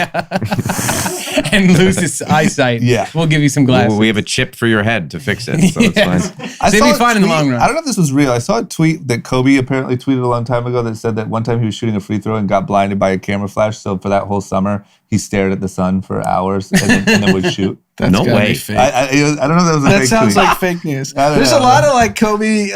and lose his eyesight. Yeah. We'll give you some glasses. Well, we have a chip for your head to fix it, so it's Yes. fine. I They'd saw be a fine in the long run. I don't know if this was real. I saw a tweet that Kobe apparently tweeted a long time ago that said that one time he was shooting a free throw and got blinded by a camera flash. So for that whole summer, he stared at the sun for hours and then would shoot. That's No gotta way. be fake. I don't know if that was a That fake sounds tweet. like fake news. I don't There's know. a lot of like Kobe,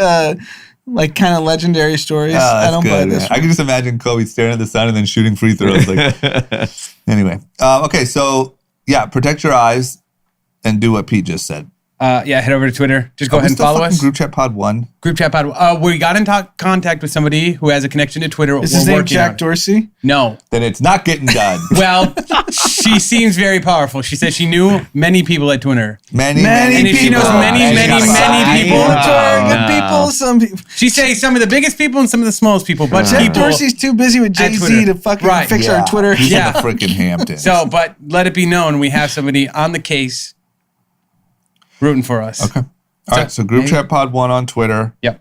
like kind of legendary stories. Oh, that's I don't buy good, this. man. I can just imagine Kobe staring at the sun and then shooting free throws. Like, anyway, okay, so yeah, protect your eyes and do what Pete just said. Head over to Twitter. Just go ahead and follow us. Group chat pod 1. Group chat pod. We got in contact with somebody who has a connection to Twitter. Is We're his name working on Jack it. Dorsey? No. Then it's not getting done. Well, she seems very powerful. She said she knew many people at Twitter. Many And if she knows many people, good people, some people. She say some of the biggest people and some of the smallest people. But Jack people, Dorsey's too busy with at Jay-Z Twitter. to fucking Right. fix our Twitter. He's Yeah. in the freaking Hamptons. So, but let it be known we have somebody on the case rooting for us. Okay. All right, so Group Chat Pod 1 on Twitter. Yep.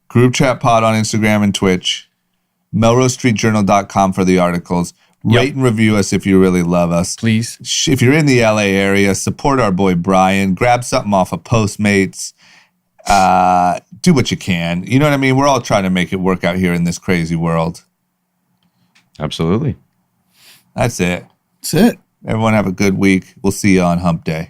Group Chat Pod on Instagram and Twitch. MelroseStreetJournal.com for the articles. Rate and review us if you really love us. Please. If you're in the LA area, support our boy Brian. Grab something off of Postmates. Do what you can. You know what I mean? We're all trying to make it work out here in this crazy world. Absolutely. That's it. That's it. Everyone have a good week. We'll see you on Hump Day.